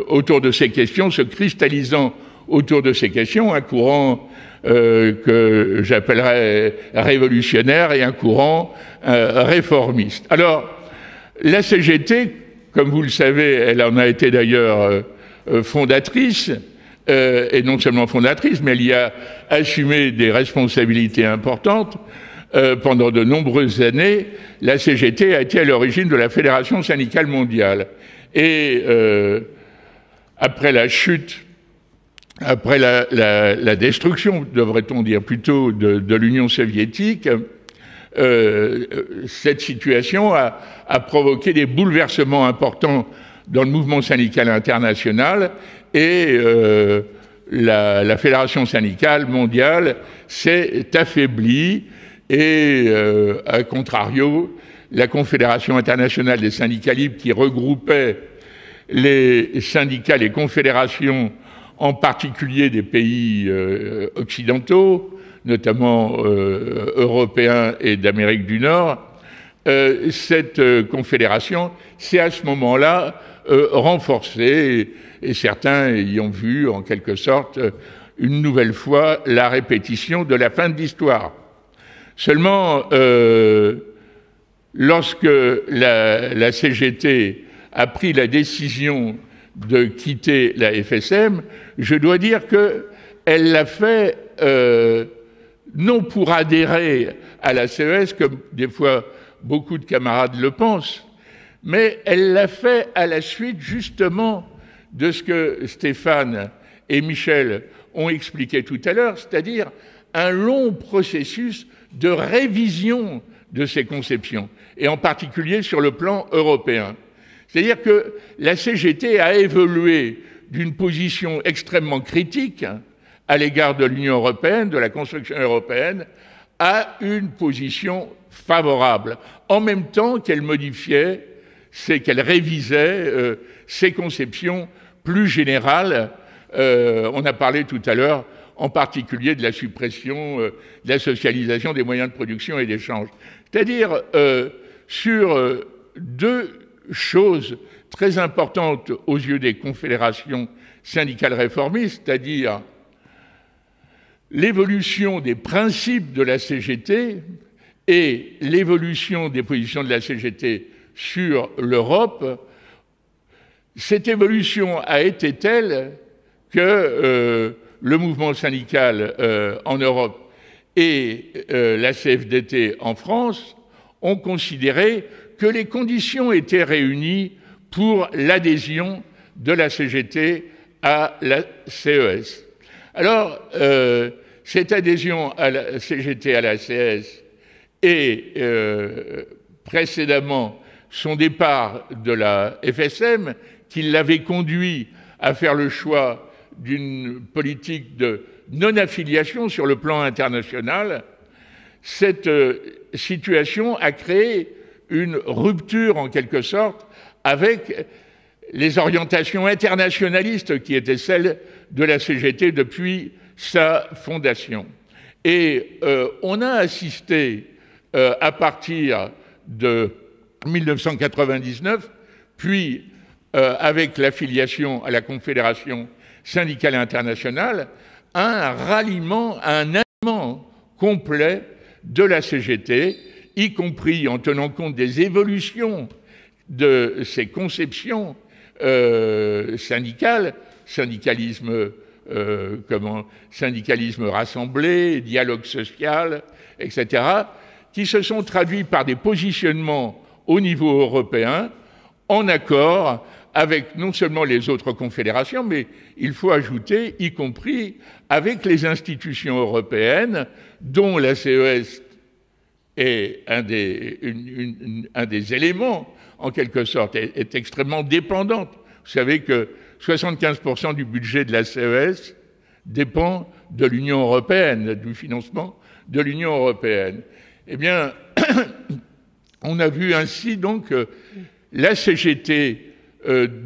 autour de ces questions, se cristallisant autour de ces questions, un courant que j'appellerais révolutionnaire et un courant réformiste. Alors, la CGT, comme vous le savez, elle en a été d'ailleurs fondatrice, et non seulement fondatrice, mais elle y a assumé des responsabilités importantes. Pendant de nombreuses années, la CGT a été à l'origine de la Fédération syndicale mondiale. Et après la chute après la destruction, devrait-on dire plutôt, de l'Union soviétique, cette situation a provoqué des bouleversements importants dans le mouvement syndical international et la Fédération syndicale mondiale s'est affaiblie et, à contrario, la Confédération internationale des syndicats libres qui regroupait les syndicats, les confédérations, en particulier des pays occidentaux, notamment européens et d'Amérique du Nord, cette confédération s'est à ce moment-là renforcée et certains y ont vu en quelque sorte une nouvelle fois la répétition de la fin de l'histoire. Seulement, lorsque la CGT a pris la décision de quitter la FSM, je dois dire qu'elle l'a fait non pour adhérer à la CES, comme des fois beaucoup de camarades le pensent, mais elle l'a fait à la suite justement de ce que Stéphane et Michel ont expliqué tout à l'heure, c'est-à-dire un long processus de révision de ces conceptions, et en particulier sur le plan européen. C'est-à-dire que la CGT a évolué d'une position extrêmement critique à l'égard de l'Union européenne, de la construction européenne, à une position favorable, en même temps qu'elle modifiait, qu'elle révisait ses conceptions plus générales. On a parlé tout à l'heure, en particulier de la suppression, de la socialisation des moyens de production et d'échange. C'est-à-dire sur deux choses très importantes aux yeux des confédérations syndicales réformistes, c'est-à-dire l'évolution des principes de la CGT et l'évolution des positions de la CGT sur l'Europe. Cette évolution a été telle que le mouvement syndical en Europe et la CFDT en France ont considéré que les conditions étaient réunies pour l'adhésion de la CGT à la CES. Alors, cette adhésion à la CGT à la CES et précédemment son départ de la FSM, qui l'avait conduit à faire le choix d'une politique de non-affiliation sur le plan international, cette situation a créé une rupture en quelque sorte avec les orientations internationalistes qui étaient celles de la CGT depuis sa fondation. Et on a assisté à partir de 1999, puis avec l'affiliation à la Confédération syndicale internationale, à un ralliement, à un alliement complet de la CGT, y compris en tenant compte des évolutions de ses conceptions syndicales, syndicalisme rassemblé, dialogue social, etc., qui se sont traduits par des positionnements au niveau européen, en accord avec non seulement les autres confédérations, mais il faut ajouter, y compris avec les institutions européennes, dont la CES est un des éléments, en quelque sorte, est extrêmement dépendante. Vous savez que 75% du budget de la CES dépend de l'Union européenne, du financement de l'Union européenne. Eh bien, on a vu ainsi donc la CGT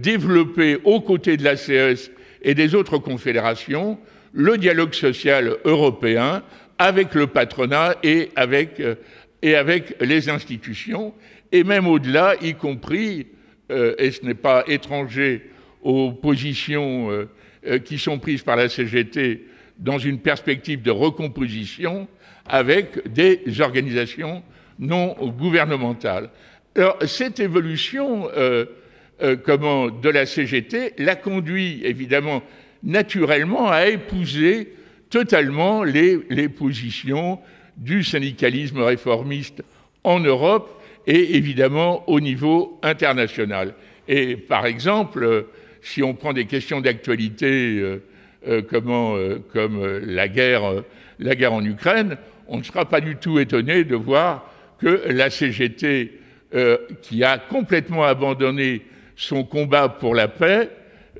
développer aux côtés de la CES et des autres confédérations le dialogue social européen avec le patronat et avec les institutions, et même au-delà, y compris, et ce n'est pas étranger aux positions qui sont prises par la CGT dans une perspective de recomposition avec des organisations non gouvernementales. Alors, cette évolution de la CGT l'a conduit, évidemment, naturellement, à épouser totalement les positions du syndicalisme réformiste en Europe et évidemment au niveau international. Et par exemple, si on prend des questions d'actualité comme la guerre en Ukraine, on ne sera pas du tout étonné de voir que la CGT, qui a complètement abandonné son combat pour la paix,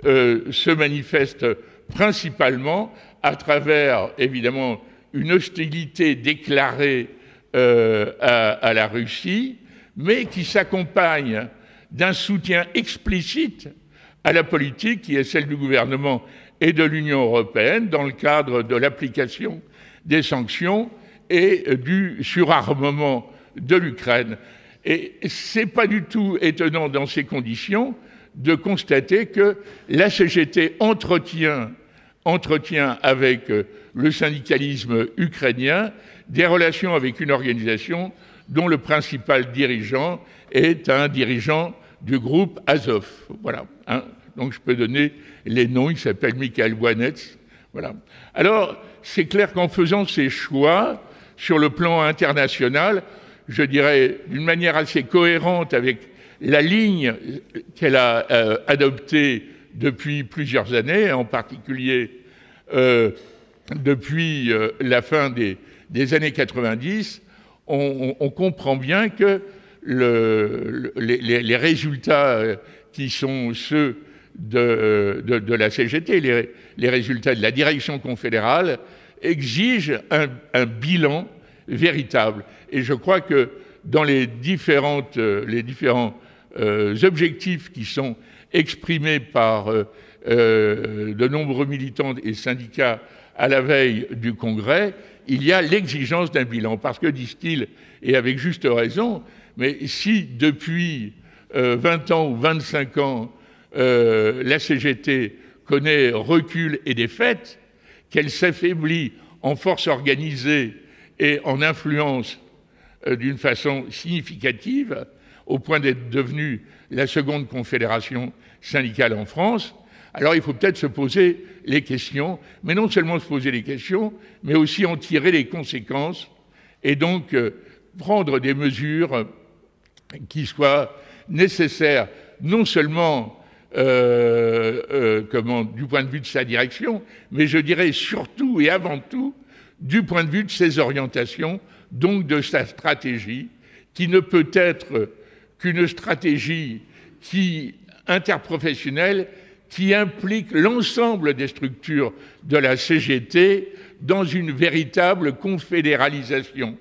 se manifeste principalement à travers, évidemment, une hostilité déclarée à la Russie, mais qui s'accompagne d'un soutien explicite à la politique qui est celle du gouvernement et de l'Union européenne dans le cadre de l'application des sanctions et du surarmement de l'Ukraine. Et c'est pas du tout étonnant dans ces conditions de constater que la CGT entretient avec le syndicalisme ukrainien des relations avec une organisation dont le principal dirigeant est un dirigeant du groupe Azov. Voilà. Hein. Donc je peux donner les noms, il s'appelle Mikhail Bouanets. Voilà. Alors, c'est clair qu'en faisant ces choix sur le plan international, je dirais d'une manière assez cohérente avec la ligne qu'elle a adoptée depuis plusieurs années, en particulier depuis la fin des années 90, on comprend bien que les résultats qui sont ceux de la CGT, les résultats de la direction confédérale, exigent un bilan véritable. Et je crois que dans les différents objectifs qui sont exprimés par de nombreux militants et syndicats à la veille du Congrès, il y a l'exigence d'un bilan. Parce que, disent-ils, et avec juste raison, mais si depuis 20 ans ou 25 ans, la CGT connaît recul et défaite, qu'elle s'affaiblit en force organisée et en influence d'une façon significative, au point d'être devenue la seconde confédération syndicale en France, alors il faut peut-être se poser les questions, mais non seulement se poser les questions, mais aussi en tirer les conséquences, et donc prendre des mesures qui soient nécessaires, non seulement du point de vue de sa direction, mais je dirais surtout et avant tout du point de vue de ses orientations, donc de sa stratégie, qui ne peut être qu'une stratégie interprofessionnelle qui implique l'ensemble des structures de la CGT dans une véritable confédéralisation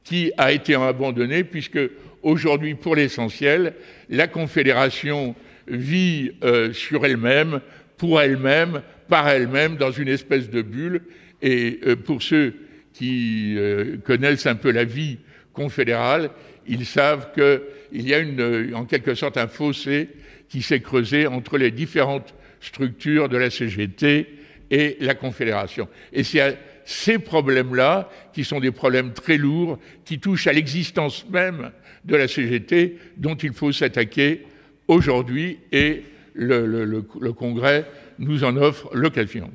qui a été abandonnée, puisque aujourd'hui, pour l'essentiel, la confédération vit sur elle-même, pour elle-même, par elle-même, dans une espèce de bulle. Et pour ceux qui connaissent un peu la vie confédérale, ils savent qu'il y a en quelque sorte un fossé qui s'est creusé entre les différentes structures de la CGT et la Confédération. Et c'est ces problèmes-là, qui sont des problèmes très lourds, qui touchent à l'existence même de la CGT, dont il faut s'attaquer aujourd'hui, et le Congrès nous en offre l'occasion.